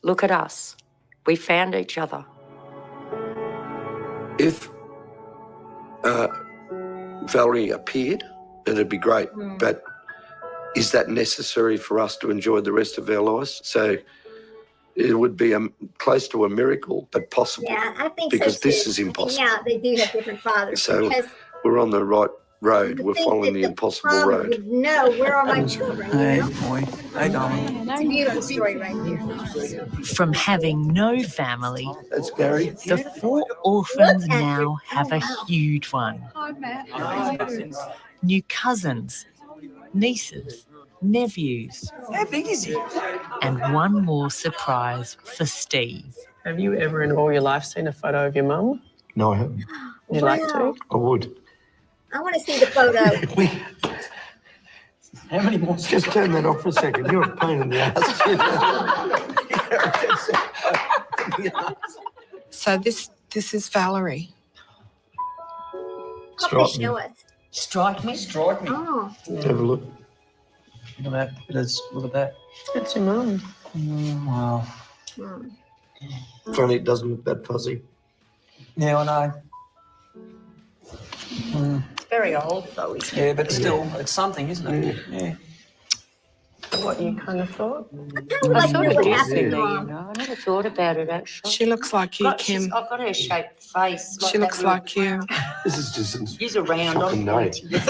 Look at us. We found each other. If Valerie appeared, it'd be great. But is that necessary for us to enjoy the rest of our lives? So it would be close to a miracle, but possible. Yeah, I think because so too. this is impossible. Yeah, they do have different fathers. So because we're on the right road. you We're think following that the impossible father road. would know, where are my children? Hey, You know? boy. Hey, darling. It's a beautiful story right there. From having no family, that's Gary. The 4 orphans now have a huge one. Hi, Matt. New cousins, nieces, nephews. How big is he? And one more surprise for Steve. Have you ever in all your life seen a photo of your mum? No, I haven't. Would you like to? I would. I want to see the photo. How many more? Just turn that off for a second. You're a pain in the ass. So this is Valerie. Probably show us. Strike me. Strike me. Oh. Have a look. Look at that. Look at that. It's your mum. Wow. Funny, it doesn't look that fuzzy. Yeah, I know. It's very old, though. Yeah, but still, it's something, isn't it? Yeah. What you kind of thought? I sort of what do happened see to that, her. you know. I never thought about it, actually. She looks like you, Kim. I've got her shaped face. She looks that like you. This is just She's a round fucking on night. But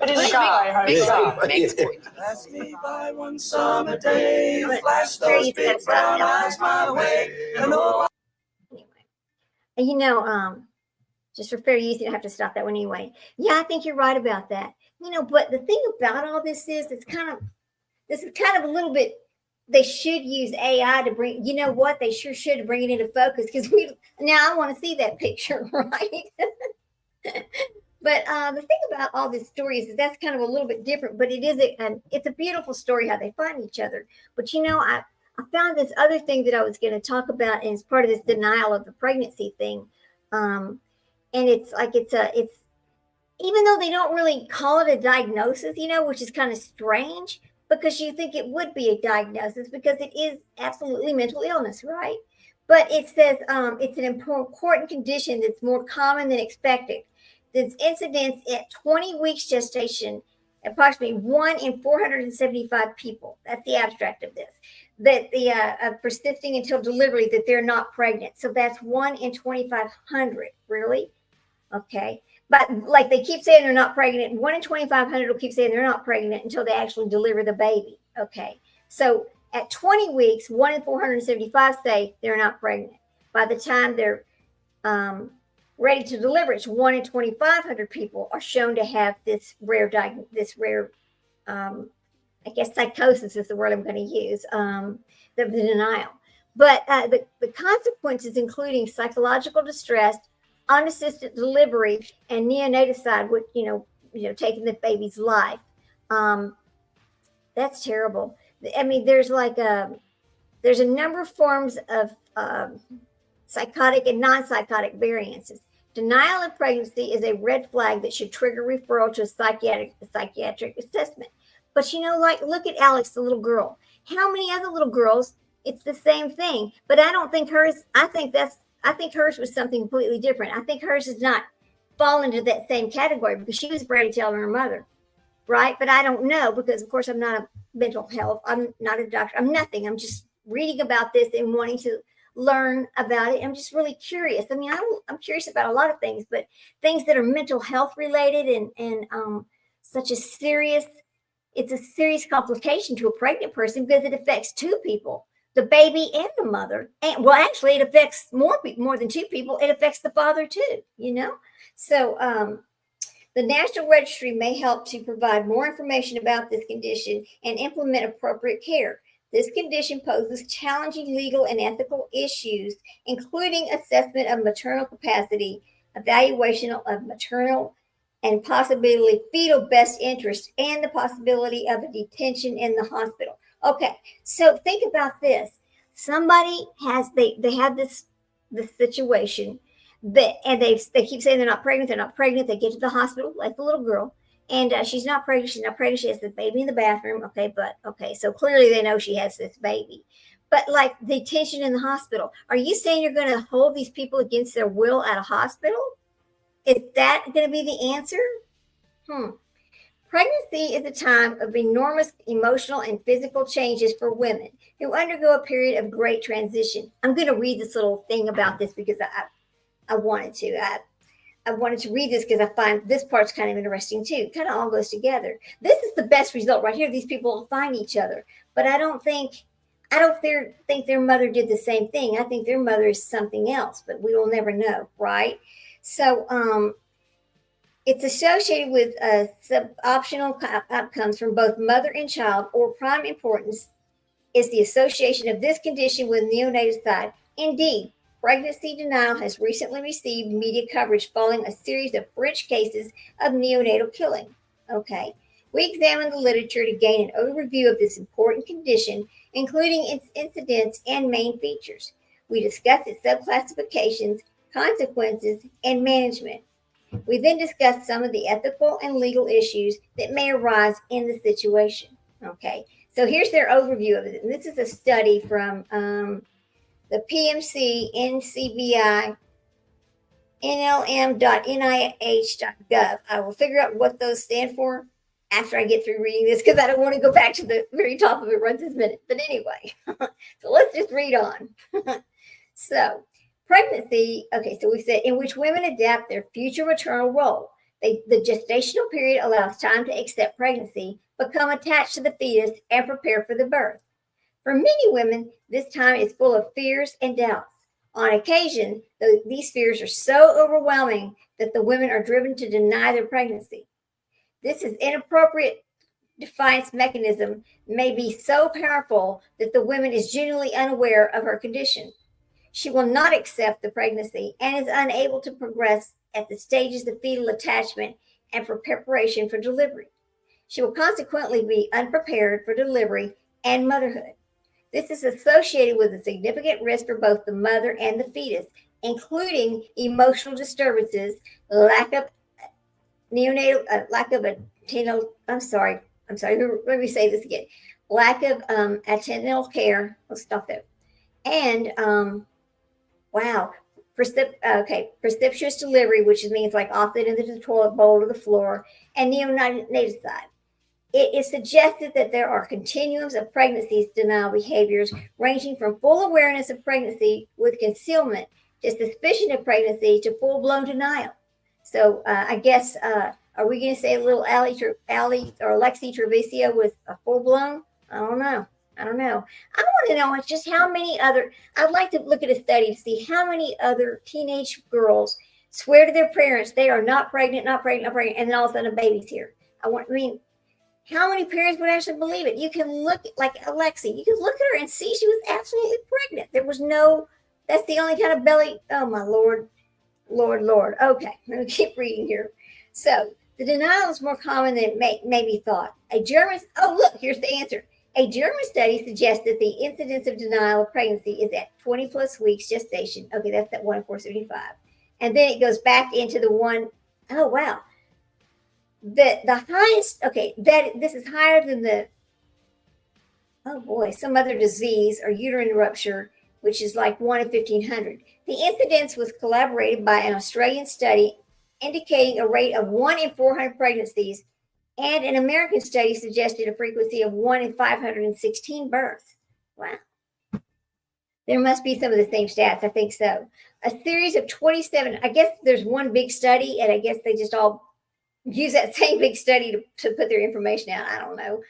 it's sharp. Big sharp. Next point. Pass me by one summer day, flash those big brown eyes my way, and oh, And you know, just for fair use, you don't have to stop that one anyway. Yeah, I think you're right about that. You know, but the thing about all this is this is kind of a little bit, they should use AI to bring, you know what, they sure should bring it into focus because now I want to see that picture, right? But the thing about all this story is that's kind of a little bit different, but it's a beautiful story how they find each other. But you know, I found this other thing that I was going to talk about, and it's part of this denial of the pregnancy thing. And it's like it's even though they don't really call it a diagnosis, you know, which is kind of strange because you think it would be a diagnosis because it is absolutely mental illness, right? But it says it's an important condition that's more common than expected. This incidence at 20 weeks gestation, approximately 1 in 475 people. That's the abstract of this. That the persisting until delivery that they're not pregnant. So that's 1 in 2,500. Really? Okay. But like they keep saying they're not pregnant. 1 in 2,500 will keep saying they're not pregnant until they actually deliver the baby. Okay. So at 20 weeks, 1 in 475 say they're not pregnant. By the time they're ready to deliver, it's 1 in 2,500 people are shown to have this rare, I guess psychosis is the word I'm going to use, the denial. But the consequences, including psychological distress, unassisted delivery, and neonaticide, which you know, taking the baby's life. That's terrible. I mean, there's a number of forms of psychotic and non-psychotic variances. Denial of pregnancy is a red flag that should trigger referral to a psychiatric assessment. But you know, like, look at Alex, the little girl. How many other little girls, it's the same thing. But I don't think hers, I think hers was something completely different. I think hers does not fall into that same category because she was afraid to tell her mother, right? But I don't know because, of course, I'm not a mental health. I'm not a doctor. I'm nothing. I'm just reading about this and wanting to learn about it. I'm just really curious. I mean, I'm curious about a lot of things, but things that are mental health related and such a serious, it's a serious complication to a pregnant person because it affects 2 people, the baby and the mother. And well, actually it affects more than 2 people. It affects the father too, you know? So the National Registry may help to provide more information about this condition and implement appropriate care. This condition poses challenging legal and ethical issues, including assessment of maternal capacity, evaluation of maternal and possibility fetal best interest and the possibility of a detention in the hospital. Okay, so think about this. Somebody has they have this situation that, and they keep saying they're not pregnant. They're not pregnant. They get to the hospital like the little girl, and she's not pregnant. She's not pregnant. She has the baby in the bathroom. Okay, so clearly they know she has this baby. But like detention in the hospital, are you saying you're going to hold these people against their will at a hospital? Is that going to be the answer? Pregnancy is a time of enormous emotional and physical changes for women who undergo a period of great transition. I'm going to read this little thing about this because I wanted to. I wanted to read this because I find this part's kind of interesting too. It kind of all goes together. This is the best result right here. These people will find each other, but I don't think their mother did the same thing. I think their mother is something else, but we will never know, right? So it's associated with suboptimal outcomes from both mother and child, or prime importance is the association of this condition with neonaticide. Indeed, pregnancy denial has recently received media coverage following a series of French cases of neonatal killing. Okay. We examined the literature to gain an overview of this important condition, including its incidence and main features. We discussed its subclassifications, consequences, and management. We then discussed some of the ethical and legal issues that may arise in the situation. Okay, so here's their overview of it. And this is a study from the PMC NCBI NLM.nih.gov. I will figure out what those stand for after I get through reading this, because I don't want to go back to the very top of it right this minute. But anyway, so let's just read on. So, pregnancy, okay, so we said in which women adapt their future maternal role. The gestational period allows time to accept pregnancy, become attached to the fetus, and prepare for the birth. For many women, this time is full of fears and doubts. On occasion, these fears are so overwhelming that the women are driven to deny their pregnancy. This is inappropriate defiance mechanism may be so powerful that the woman is genuinely unaware of her condition. She will not accept the pregnancy and is unable to progress at the stages of fetal attachment and for preparation for delivery. She will consequently be unprepared for delivery and motherhood. This is associated with a significant risk for both the mother and the fetus, including emotional disturbances, lack of neonatal, lack of antenatal, I'm sorry, let me say this again. Lack of antenatal care. Let's stop there. And precipitous delivery, which means like often into the toilet bowl or the floor, and neonaticide. It is suggested that there are continuums of pregnancy denial behaviors ranging from full awareness of pregnancy with concealment to suspicion of pregnancy to full-blown denial. So I guess, are we going to say a little Allie or Lexi Treviso was a full-blown? I don't know. I want to know just how many other, I'd like to look at a study to see how many other teenage girls swear to their parents they are not pregnant, and then all of a sudden a baby's here. How many parents would actually believe it? You can look at, like Alexi, you can look at her and see she was absolutely pregnant. There was no, that's the only kind of belly. Oh my Lord. Okay, let me keep reading here. So the denial is more common than it may be thought. Here's the answer. A German study suggests that the incidence of denial of pregnancy is at 20 plus weeks gestation. Okay, that's that 1 in 475. And then it goes back into the one, oh wow. The highest, this is higher than some other disease or uterine rupture, which is like 1 in 1,500. The incidence was collaborated by an Australian study indicating a rate of 1 in 400 pregnancies, and an American study suggested a frequency of 1 in 516 births. Wow. There must be some of the same stats. I think so. A series of 27, I guess there's one big study, and I guess they just all use that same big study to put their information out. I don't know.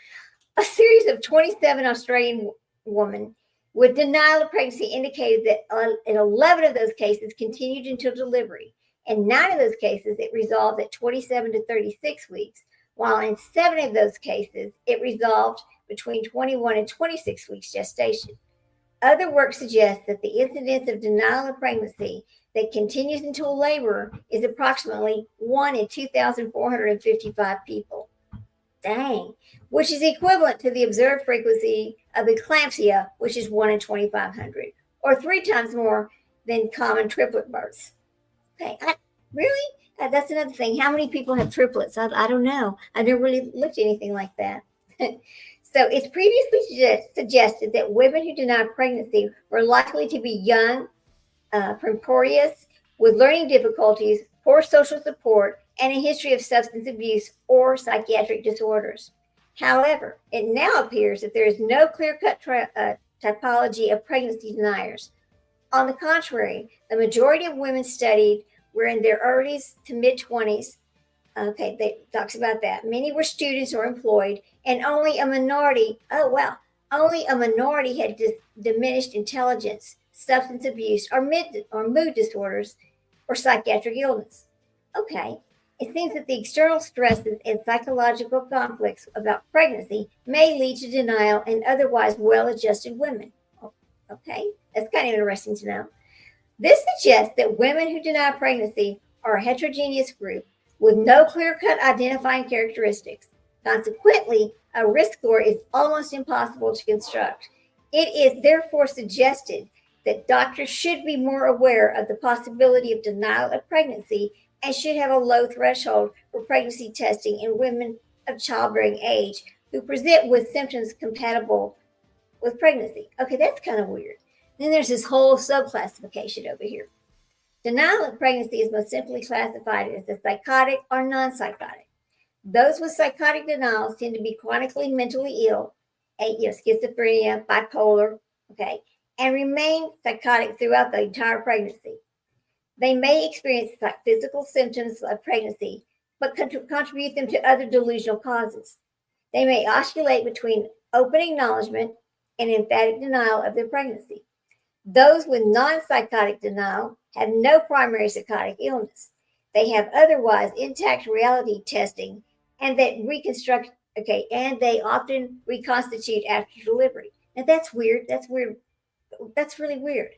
A series of 27 Australian women with denial of pregnancy indicated that in 11 of those cases continued until delivery. In 9 of those cases, it resolved at 27 to 36 weeks, while in 7 of those cases, it resolved between 21 and 26 weeks gestation. Other work suggests that the incidence of denial of pregnancy that continues until labor is approximately 1 in 2,455 people. Dang. Which is equivalent to the observed frequency of eclampsia, which is 1 in 2,500, or 3 times more than common triplet births. Okay, really? That's another thing. How many people have triplets? I don't know. I never really looked at anything like that. So it's previously suggested that women who deny pregnancy were likely to be young, precocious, with learning difficulties, poor social support, and a history of substance abuse or psychiatric disorders. However, it now appears that there is no clear-cut typology of pregnancy deniers. On the contrary, the majority of women studied were in their early to mid-20s. Okay, they talks about that. Many were students or employed, and only a minority, only a minority had diminished intelligence, substance abuse, or mood disorders, or psychiatric illness. Okay, it seems that the external stresses and psychological conflicts about pregnancy may lead to denial in otherwise well-adjusted women. Okay, that's kind of interesting to know. This suggests that women who deny pregnancy are a heterogeneous group with no clear-cut identifying characteristics. Consequently, a risk score is almost impossible to construct. It is therefore suggested that doctors should be more aware of the possibility of denial of pregnancy and should have a low threshold for pregnancy testing in women of childbearing age who present with symptoms compatible with pregnancy. Okay, that's kind of weird. Then there's this whole subclassification over here. Denial of pregnancy is most simply classified as a psychotic or non-psychotic. Those with psychotic denials tend to be chronically mentally ill, schizophrenia, bipolar, okay, and remain psychotic throughout the entire pregnancy. They may experience physical symptoms of pregnancy, but contribute them to other delusional causes. They may oscillate between open acknowledgement and emphatic denial of their pregnancy. Those with non-psychotic denial have no primary psychotic illness. They have otherwise intact reality testing, and that and they often reconstitute after delivery. Now that's weird. That's weird. That's really weird.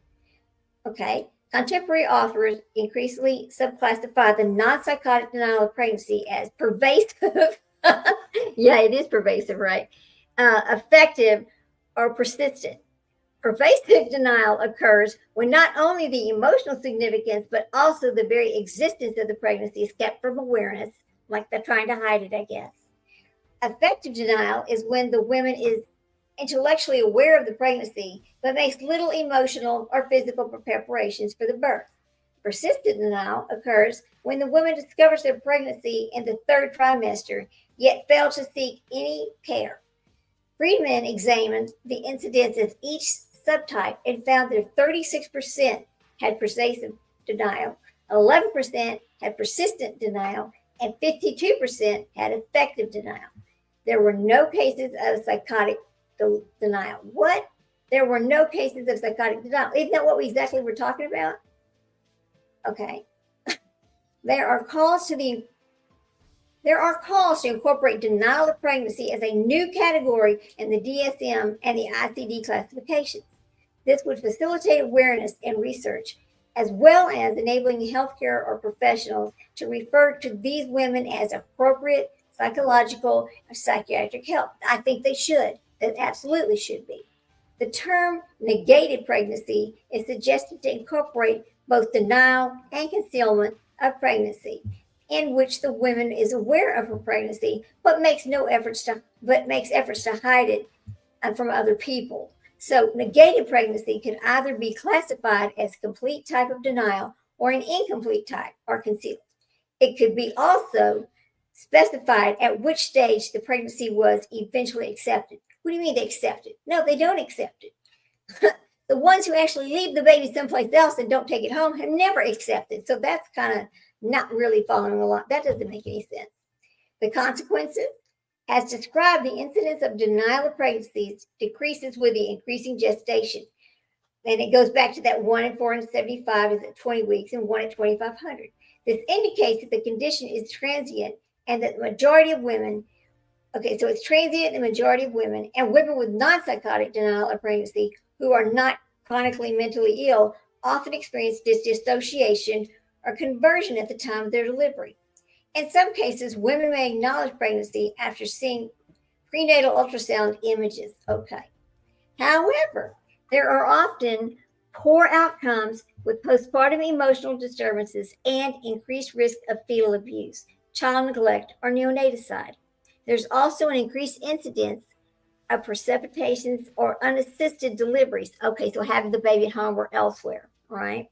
Okay. Contemporary authors increasingly subclassify the non-psychotic denial of pregnancy as pervasive. Yeah, it is pervasive, right? Effective or persistent. Pervasive denial occurs when not only the emotional significance, but also the very existence of the pregnancy is kept from awareness, like they're trying to hide it, I guess. Effective denial is when the woman is intellectually aware of the pregnancy, but makes little emotional or physical preparations for the birth. Persistent denial occurs when the woman discovers their pregnancy in the 3rd trimester, yet fails to seek any care. Friedman examined the incidence of each subtype and found that 36% had pervasive denial, 11% had persistent denial, and 52% had effective denial. There were no cases of psychotic denial. What? There were no cases of psychotic denial. Isn't that what we exactly were talking about? Okay. There are calls to incorporate denial of pregnancy as a new category in the DSM and the ICD classifications. This would facilitate awareness and research, as well as enabling healthcare or professionals to refer to these women as appropriate psychological or psychiatric help. I think they should. That absolutely should be. The term negated pregnancy is suggested to incorporate both denial and concealment of pregnancy, in which the woman is aware of her pregnancy, but makes efforts to hide it from other people. So negated pregnancy can either be classified as complete type of denial or an incomplete type or concealed. It could be also specified at which stage the pregnancy was eventually accepted. What do you mean they accept it? No, they don't accept it. The ones who actually leave the baby someplace else and don't take it home have never accepted. So that's kind of not really following along. That doesn't make any sense. The consequences, as described, the incidence of denial of pregnancies decreases with the increasing gestation. And it goes back to that 1 in 475 is at 20 weeks and 1 in 2,500. This indicates that the condition is transient and that the majority of women, so it's transient in the majority of women, and women with non-psychotic denial of pregnancy who are not chronically mentally ill often experience dissociation or conversion at the time of their delivery. In some cases, women may acknowledge pregnancy after seeing prenatal ultrasound images. Okay. However, there are often poor outcomes with postpartum emotional disturbances and increased risk of fetal abuse, child neglect, or neonaticide. There's also an increased incidence of precipitations or unassisted deliveries. Okay, so having the baby at home or elsewhere, right?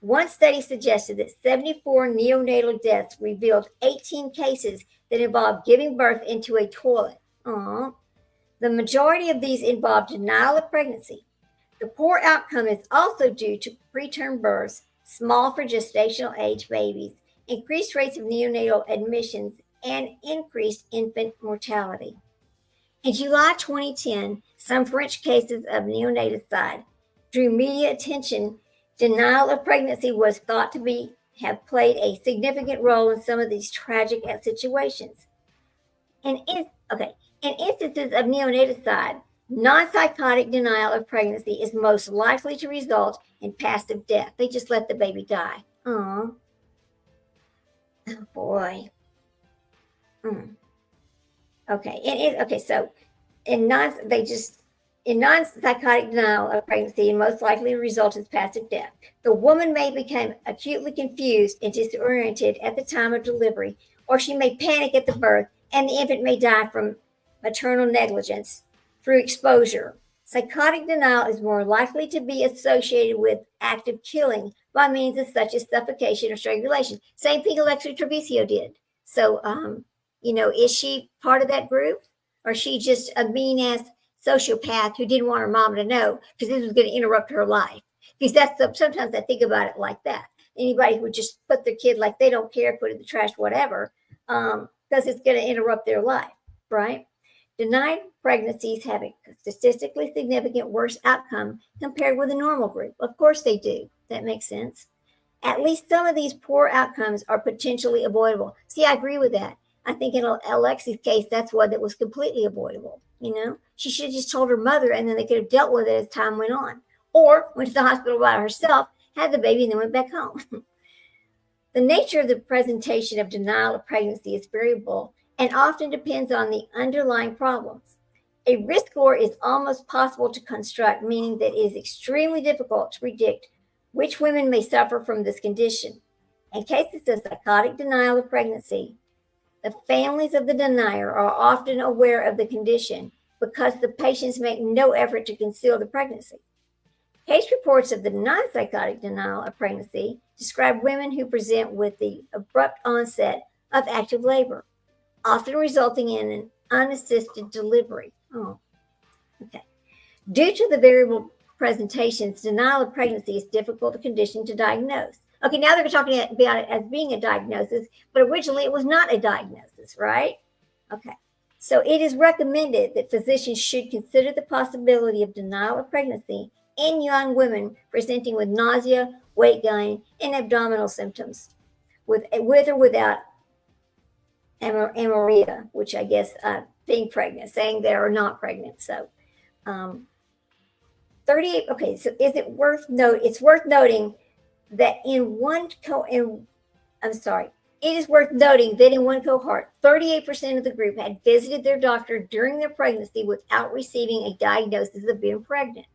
One study suggested that 74 neonatal deaths revealed 18 cases that involved giving birth into a toilet. Aww. The majority of these involved denial of pregnancy. The poor outcome is also due to preterm births, small for gestational age babies, increased rates of neonatal admissions, and increased infant mortality. In July 2010, some French cases of neonaticide drew media attention. Denial of pregnancy was thought to have played a significant role in some of these tragic situations. In instances of neonaticide, non-psychotic denial of pregnancy is most likely to result in passive death. They just let the baby die. Oh boy. Okay. So in non-psychotic denial of pregnancy, and most likely result in passive death. The woman may become acutely confused and disoriented at the time of delivery, or she may panic at the birth, and the infant may die from maternal negligence through exposure. Psychotic denial is more likely to be associated with active killing by means of such as suffocation or strangulation. Same thing Alexia Treviso did. So, is she part of that group? Or is she just a mean-ass sociopath who didn't want her mom to know because this was going to interrupt her life? Because sometimes I think about it like that. Anybody who would just put their kid like they don't care, put it in the trash, whatever, because it's going to interrupt their life, right? Denied pregnancies have a statistically significant worse outcome compared with the normal group. Of course they do. That makes sense. At least some of these poor outcomes are potentially avoidable. See, I agree with that. I think in Alexi's case, that's one that was completely avoidable. She should have just told her mother, and then they could have dealt with it as time went on. Or went to the hospital by herself, had the baby, and then went back home. The nature of the presentation of denial of pregnancy is variable and often depends on the underlying problems. A risk score is almost possible to construct, meaning that it is extremely difficult to predict which women may suffer from this condition. In cases of psychotic denial of pregnancy, the families of the denier are often aware of the condition because the patients make no effort to conceal the pregnancy. Case reports of the non-psychotic denial of pregnancy describe women who present with the abrupt onset of active labor, often resulting in an unassisted delivery. Due to the variable presentations, denial of pregnancy is difficult condition to diagnose. Okay, now they're talking about it as being a diagnosis, but originally it was not a diagnosis, right? Okay, so it is recommended that physicians should consider the possibility of denial of pregnancy in young women presenting with nausea, weight gain, and abdominal symptoms, with or without amenorrhea, which I guess being pregnant, saying they are not pregnant. So 38. Okay, so it's worth noting that it is worth noting that in one cohort, 38% of the group had visited their doctor during their pregnancy without receiving a diagnosis of being pregnant.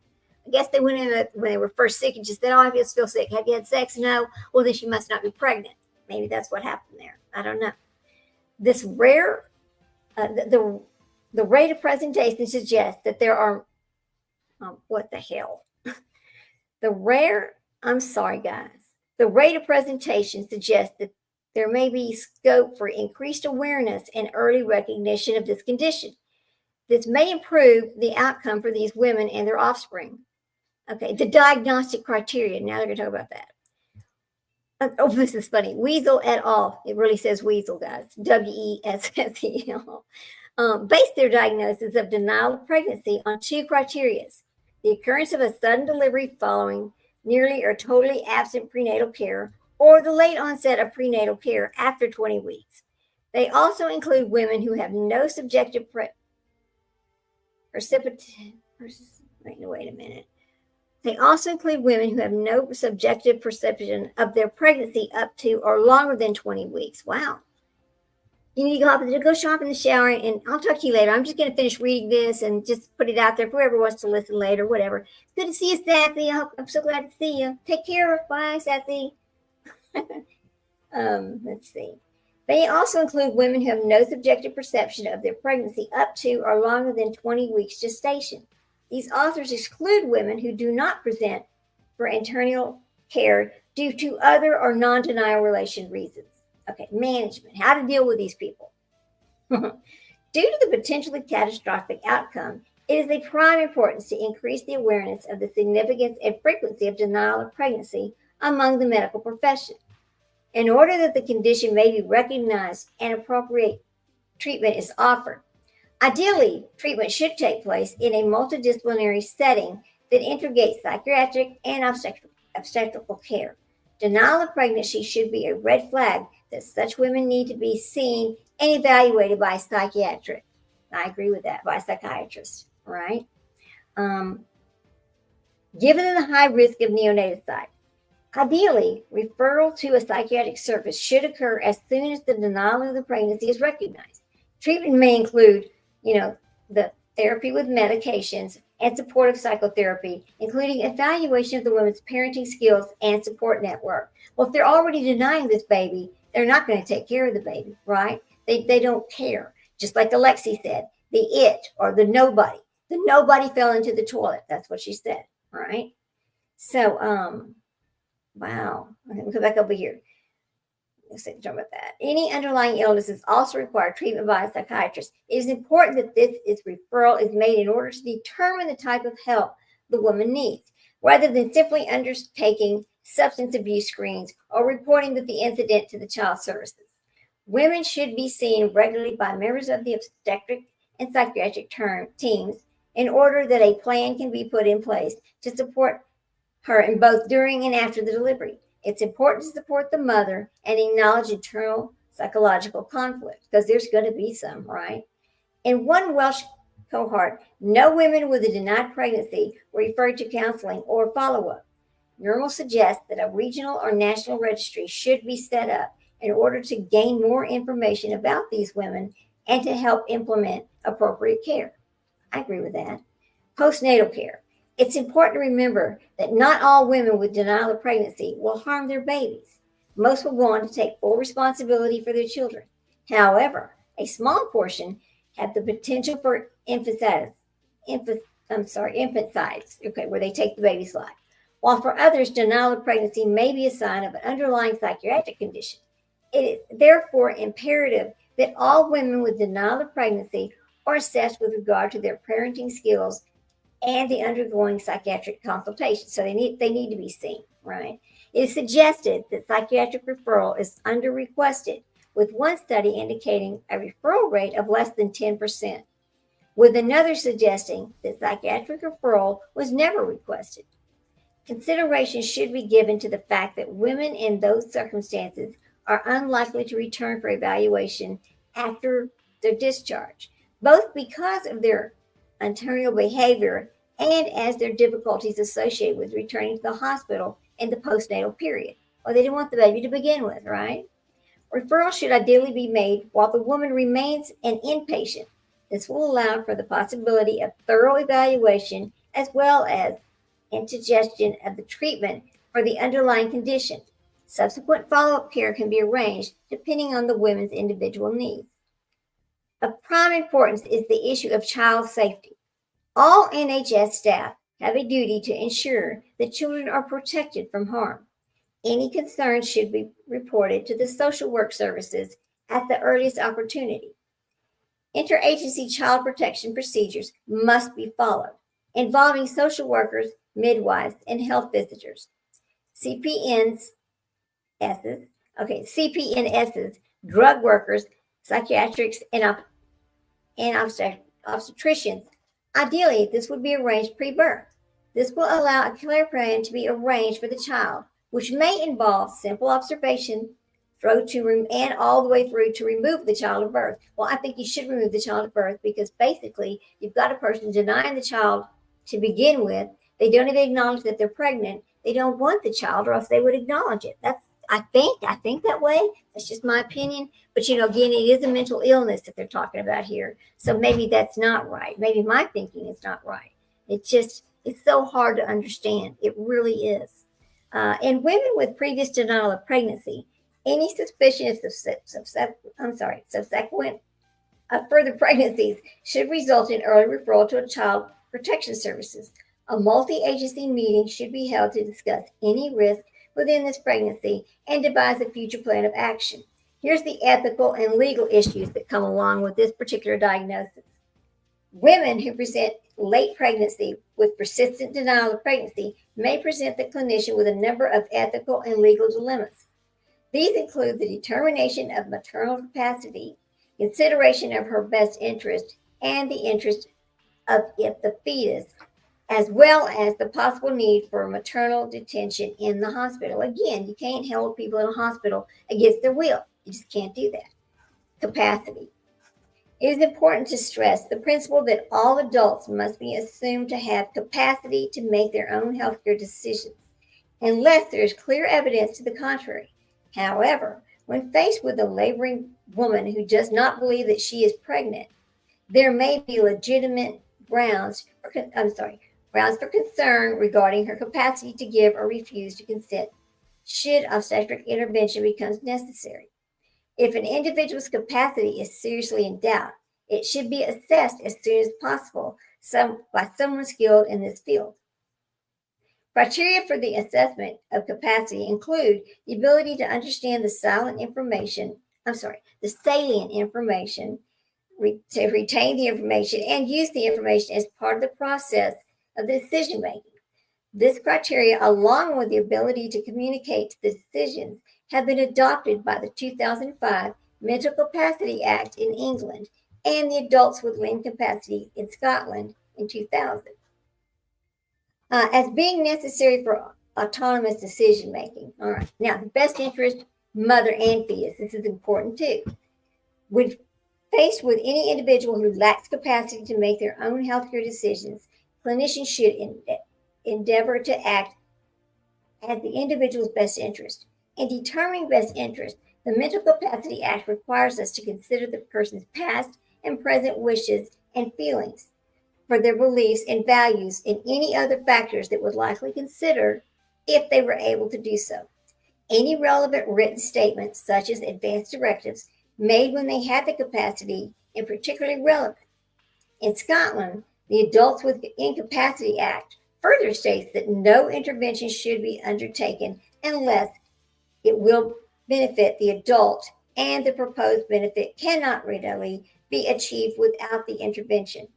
I guess they went in when they were first sick and just said, I just feel sick. Have you had sex? No. Well, then she must not be pregnant. Maybe that's what happened there. I don't know. This rare, the rate of presentation suggests that there are, what the hell? The rate of presentation suggests that there may be scope for increased awareness and early recognition of this condition. This may improve the outcome for these women and their offspring. Okay, the diagnostic criteria. Now they're going to talk about that. Oh, this is funny. Weasel et al. It really says Weasel, guys. Wessel. Based their diagnosis of denial of pregnancy on two criteria: the occurrence of a sudden delivery following nearly or totally absent prenatal care, or the late onset of prenatal care after 20 weeks. They also include women who have no subjective wait a minute. They also include women who have no subjective perception of their pregnancy up to or longer than 20 weeks. Wow. You need to go shop in the shower, and I'll talk to you later. I'm just going to finish reading this and just put it out there for whoever wants to listen later, whatever. Good to see you, Sathy. I'm so glad to see you. Take care. Bye, Sathy. Let's see. They also include women who have no subjective perception of their pregnancy up to or longer than 20 weeks gestation. These authors exclude women who do not present for internal care due to other or non-denial relation reasons. Okay, management, how to deal with these people. Due to the potentially catastrophic outcome, it is of prime importance to increase the awareness of the significance and frequency of denial of pregnancy among the medical profession. In order that the condition may be recognized and appropriate treatment is offered. Ideally, treatment should take place in a multidisciplinary setting that integrates psychiatric and obstetrical care. Denial of pregnancy should be a red flag that such women need to be seen and evaluated by a psychiatrist. I agree with that, by a psychiatrist, right? Given the high risk of neonaticide, ideally, referral to a psychiatric service should occur as soon as the denial of the pregnancy is recognized. Treatment may include, the therapy with medications and supportive psychotherapy, including evaluation of the woman's parenting skills and support network. Well, if they're already denying this baby, they're not going to take care of the baby, right? They don't care. Just like Alexi said, the it or the nobody. The nobody fell into the toilet. That's what she said, right? So, wow. Okay, we'll come back over here. Let's talk about that. Any underlying illnesses also require treatment by a psychiatrist. It is important that this referral is made in order to determine the type of help the woman needs, rather than simply undertaking substance abuse screens or reporting the incident to the child services. Women should be seen regularly by members of the obstetric and psychiatric teams in order that a plan can be put in place to support her in both during and after the delivery. It's important to support the mother and acknowledge internal psychological conflict, because there's going to be some, right? In one Welsh cohort, no women with a denied pregnancy were referred to counseling or follow-up. NERML suggests that a regional or national registry should be set up in order to gain more information about these women and to help implement appropriate care. I agree with that. Postnatal care. It's important to remember that not all women with denial of pregnancy will harm their babies. Most will go on to take full responsibility for their children. However, a small portion have the potential for infanticide, where they take the baby's life. While for others, denial of pregnancy may be a sign of an underlying psychiatric condition. It is therefore imperative that all women with denial of pregnancy are assessed with regard to their parenting skills and the undergoing psychiatric consultation. So they need to be seen, right? It is suggested that psychiatric referral is under-requested, with one study indicating a referral rate of less than 10%, with another suggesting that psychiatric referral was never requested. Consideration should be given to the fact that women in those circumstances are unlikely to return for evaluation after their discharge, both because of their antenatal behavior and as their difficulties associated with returning to the hospital in the postnatal period. Or they didn't want the baby to begin with, right? Referral should ideally be made while the woman remains an inpatient. This will allow for the possibility of thorough evaluation as well as indigestion of the treatment for the underlying condition. Subsequent follow-up care can be arranged depending on the woman's individual needs. Of prime importance is the issue of child safety. All NHS staff have a duty to ensure that children are protected from harm. Any concerns should be reported to the social work services at the earliest opportunity. Interagency child protection procedures must be followed, involving social workers, midwives, and health visitors. CPNSs, drug workers, psychiatrists, and obstetricians. Ideally, this would be arranged pre-birth. This will allow a care plan to be arranged for the child, which may involve simple observation and all the way through to remove the child at birth. Well, I think you should remove the child at birth because basically you've got a person denying the child to begin with, They don't even acknowledge that they're pregnant. They don't want the child, or else they would acknowledge it. I think that way. That's just my opinion. But again, it is a mental illness that they're talking about here. So maybe that's not right. Maybe my thinking is not right. It's so hard to understand. It really is. In women with previous denial of pregnancy, any suspicion of subsequent further pregnancies should result in early referral to a child protection services. A multi-agency meeting should be held to discuss any risk within this pregnancy and devise a future plan of action. Here's the ethical and legal issues that come along with this particular diagnosis. Women who present late pregnancy with persistent denial of pregnancy may present the clinician with a number of ethical and legal dilemmas. These include the determination of maternal capacity, consideration of her best interest, and the interest of the fetus, as well as the possible need for maternal detention in the hospital. Again, you can't hold people in a hospital against their will. You just can't do that. Capacity. It is important to stress the principle that all adults must be assumed to have capacity to make their own healthcare decisions, unless there is clear evidence to the contrary. However, when faced with a laboring woman who does not believe that she is pregnant, there may be legitimate grounds for concern regarding her capacity to give or refuse to consent should obstetric intervention becomes necessary. If an individual's capacity is seriously in doubt, it should be assessed as soon as possible by someone skilled in this field. Criteria for the assessment of capacity include the ability to understand the salient information, to retain the information and use the information as part of the process of the decision making. This criteria, along with the ability to communicate the decisions, have been adopted by the 2005 Mental Capacity Act in England and the Adults with Limb Capacity in Scotland in 2000. As being necessary for autonomous decision making. All right. Now, the best interest, mother and fetus. This is important too. When faced with any individual who lacks capacity to make their own healthcare decisions, clinicians should endeavor to act as the individual's best interest. In determining best interest, the Mental Capacity Act requires us to consider the person's past and present wishes and feelings, for their beliefs and values, and any other factors that would likely consider if they were able to do so. Any relevant written statements, such as advance directives, made when they had the capacity and particularly relevant. In Scotland, the Adults with Incapacity Act further states that no intervention should be undertaken unless it will benefit the adult and the proposed benefit cannot readily be achieved without the intervention.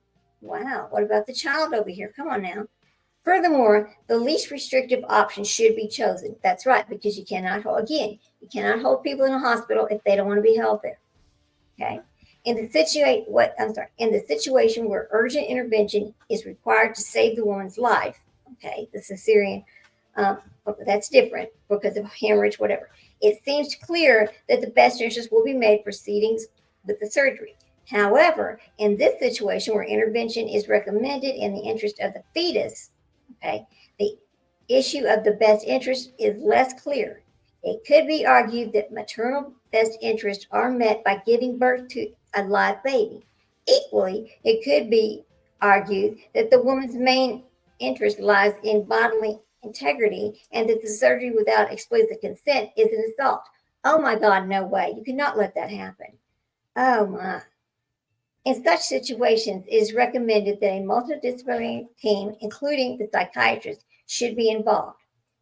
Wow, what about the child over here? Come on now. Furthermore, the least restrictive option should be chosen. That's right, because you cannot hold people in a hospital if they don't want to be held there. Okay. In the situation where urgent intervention is required to save the woman's life, okay, the cesarean, that's different because of hemorrhage, whatever. It seems clear that the best interest will be made proceedings with the surgery. However, in this situation where intervention is recommended in the interest of the fetus, okay, the issue of the best interest is less clear. It could be argued that maternal best interests are met by giving birth to a live baby. Equally, it could be argued that the woman's main interest lies in bodily integrity and that the surgery without explicit consent is an assault. Oh my God, no way. You cannot let that happen. Oh my. In such situations, it is recommended that a multidisciplinary team, including the psychiatrist, should be involved.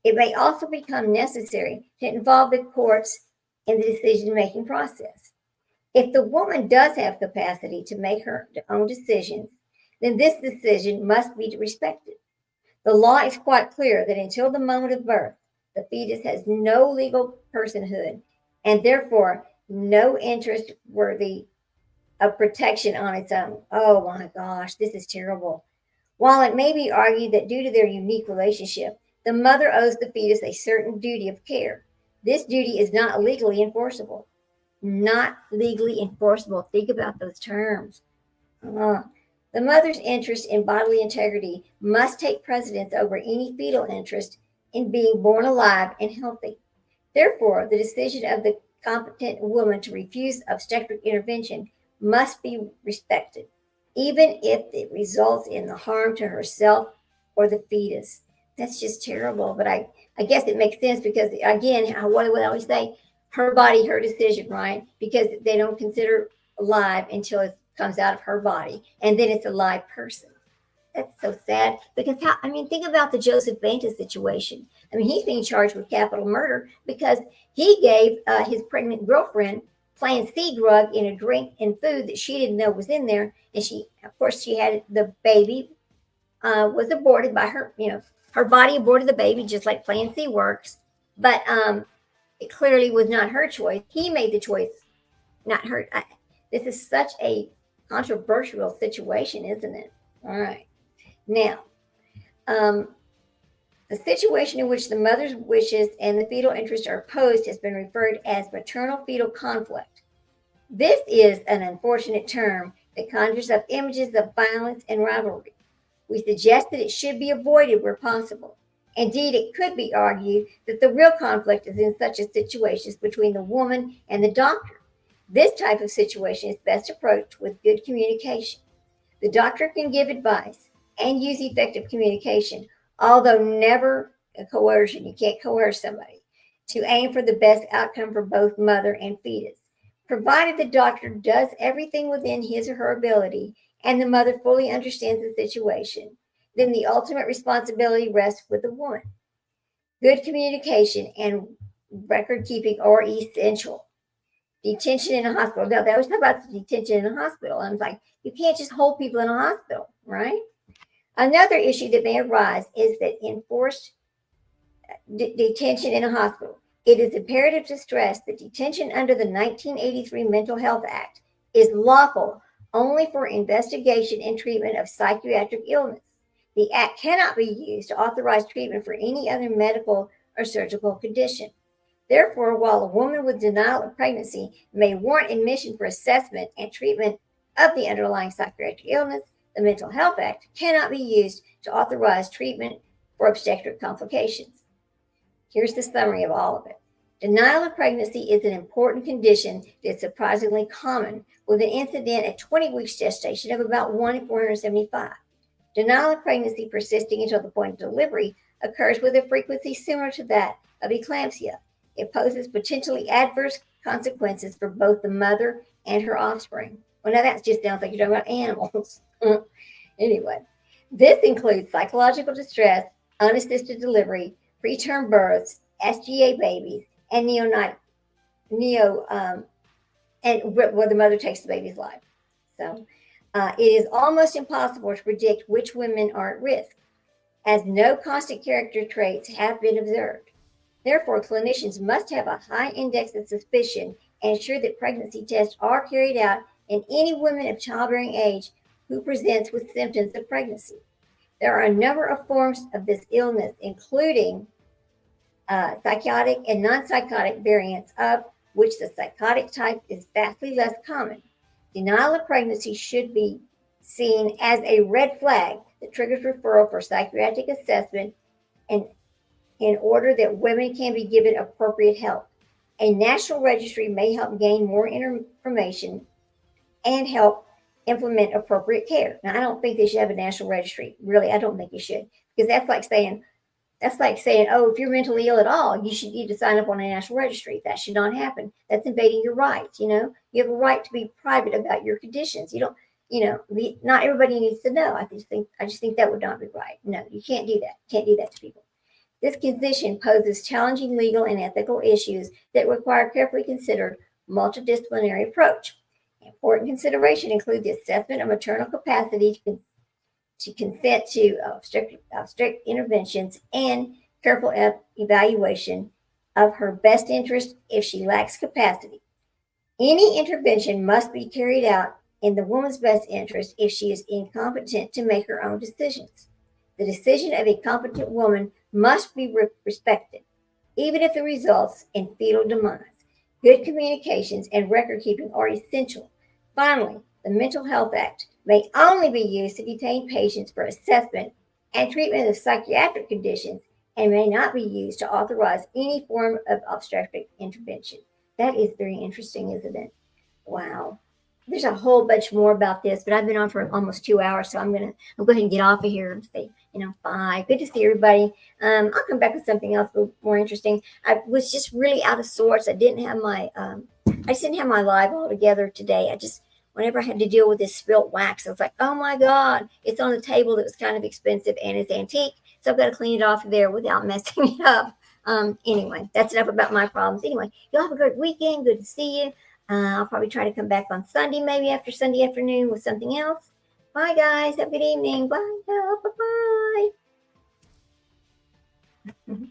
It may also become necessary to involve the courts in the decision-making process. If the woman does have capacity to make her own decisions, then this decision must be respected. The law is quite clear that until the moment of birth, the fetus has no legal personhood and therefore no interest worthy of protection on its own. Oh my gosh, this is terrible. While it may be argued that due to their unique relationship, the mother owes the fetus a certain duty of care, this duty is not legally enforceable. Not legally enforceable. Think about those terms. The The mother's interest in bodily integrity must take precedence over any fetal interest in being born alive and healthy. Therefore, the decision of the competent woman to refuse obstetric intervention must be respected, even if it results in the harm to herself or the fetus. That's just terrible, but I guess it makes sense because, again, what do we always say? Her body, her decision, right? Because they don't consider alive until it comes out of her body, and then it's a live person. That's so sad because think about the Joseph Banta situation. He's being charged with capital murder because he gave his pregnant girlfriend Plan C drug in a drink and food that she didn't know was in there, and she had the baby was aborted by her. Her body aborted the baby just like Plan C works, but it clearly was not her choice. He made the choice, not her. This is such a controversial situation, isn't it? All right. Now, the situation in which the mother's wishes and the fetal interest are opposed has been referred as maternal-fetal conflict. This is an unfortunate term that conjures up images of violence and rivalry. We suggest that it should be avoided where possible. Indeed, it could be argued that the real conflict is in such a situation between the woman and the doctor. This type of situation is best approached with good communication. The doctor can give advice and use effective communication, although never coercion. You can't coerce somebody to aim for the best outcome for both mother and fetus. Provided the doctor does everything within his or her ability and the mother fully understands the situation, then the ultimate responsibility rests with the woman. Good communication and record keeping are essential. Detention in a hospital. Now, they always talk about the detention in a hospital. I'm like, you can't just hold people in a hospital, right? Another issue that may arise is that enforced detention in a hospital. It is imperative to stress that detention under the 1983 Mental Health Act is lawful only for investigation and treatment of psychiatric illness. The act cannot be used to authorize treatment for any other medical or surgical condition. Therefore, while a woman with denial of pregnancy may warrant admission for assessment and treatment of the underlying psychiatric illness, the Mental Health Act cannot be used to authorize treatment for obstetric complications. Here's the summary of all of it. Denial of pregnancy is an important condition that's surprisingly common, with an incidence at 20 weeks gestation of about 1 in 475. Denial of pregnancy persisting until the point of delivery occurs with a frequency similar to that of eclampsia. It poses potentially adverse consequences for both the mother and her offspring. Well, now that just sounds like you're talking about animals. Anyway, this includes psychological distress, unassisted delivery, preterm births, SGA babies, and and where the mother takes the baby's life. So it is almost impossible to predict which women are at risk, as no constant character traits have been observed. Therefore, clinicians must have a high index of suspicion and ensure that pregnancy tests are carried out in any woman of childbearing age who presents with symptoms of pregnancy. There are a number of forms of this illness, including psychotic and non-psychotic variants, of which the psychotic type is vastly less common. Denial of pregnancy should be seen as a red flag that triggers referral for psychiatric assessment and in order that women can be given appropriate help. A national registry may help gain more information and help implement appropriate care. Now, I don't think they should have a national registry. Really, I don't think you should, because that's like saying, oh, if you're mentally ill at all, you need to sign up on a national registry. That should not happen. That's invading your rights. You have a right to be private about your conditions. Not everybody needs to know. I just think that would not be right. No, you can't do that. Can't do that to people. This condition poses challenging legal and ethical issues that require carefully considered multidisciplinary approach. Important consideration include the assessment of maternal capacity to consent to obstetric interventions and careful evaluation of her best interest if she lacks capacity. Any intervention must be carried out in the woman's best interest if she is incompetent to make her own decisions. The decision of a competent woman must be respected, even if it results in fetal demise. Good communications and record keeping are essential. Finally, the Mental Health Act may only be used to detain patients for assessment and treatment of psychiatric conditions and may not be used to authorize any form of obstetric intervention. That is very interesting, isn't it? Wow. There's a whole bunch more about this, but I've been on for almost 2 hours, so I'm going to go ahead and get off of here and say, bye. Good to see everybody. I'll come back with something else more interesting. I was just really out of sorts. I didn't have my live all together today. Whenever I had to deal with this spilt wax, I was like, oh my God, it's on the table that was kind of expensive and it's antique. So I've got to clean it off of there without messing it up. Anyway, that's enough about my problems. Anyway, y'all have a great weekend. Good to see you. I'll probably try to come back on Sunday, maybe after Sunday afternoon with something else. Bye, guys. Have a good evening. Bye. Bye-bye.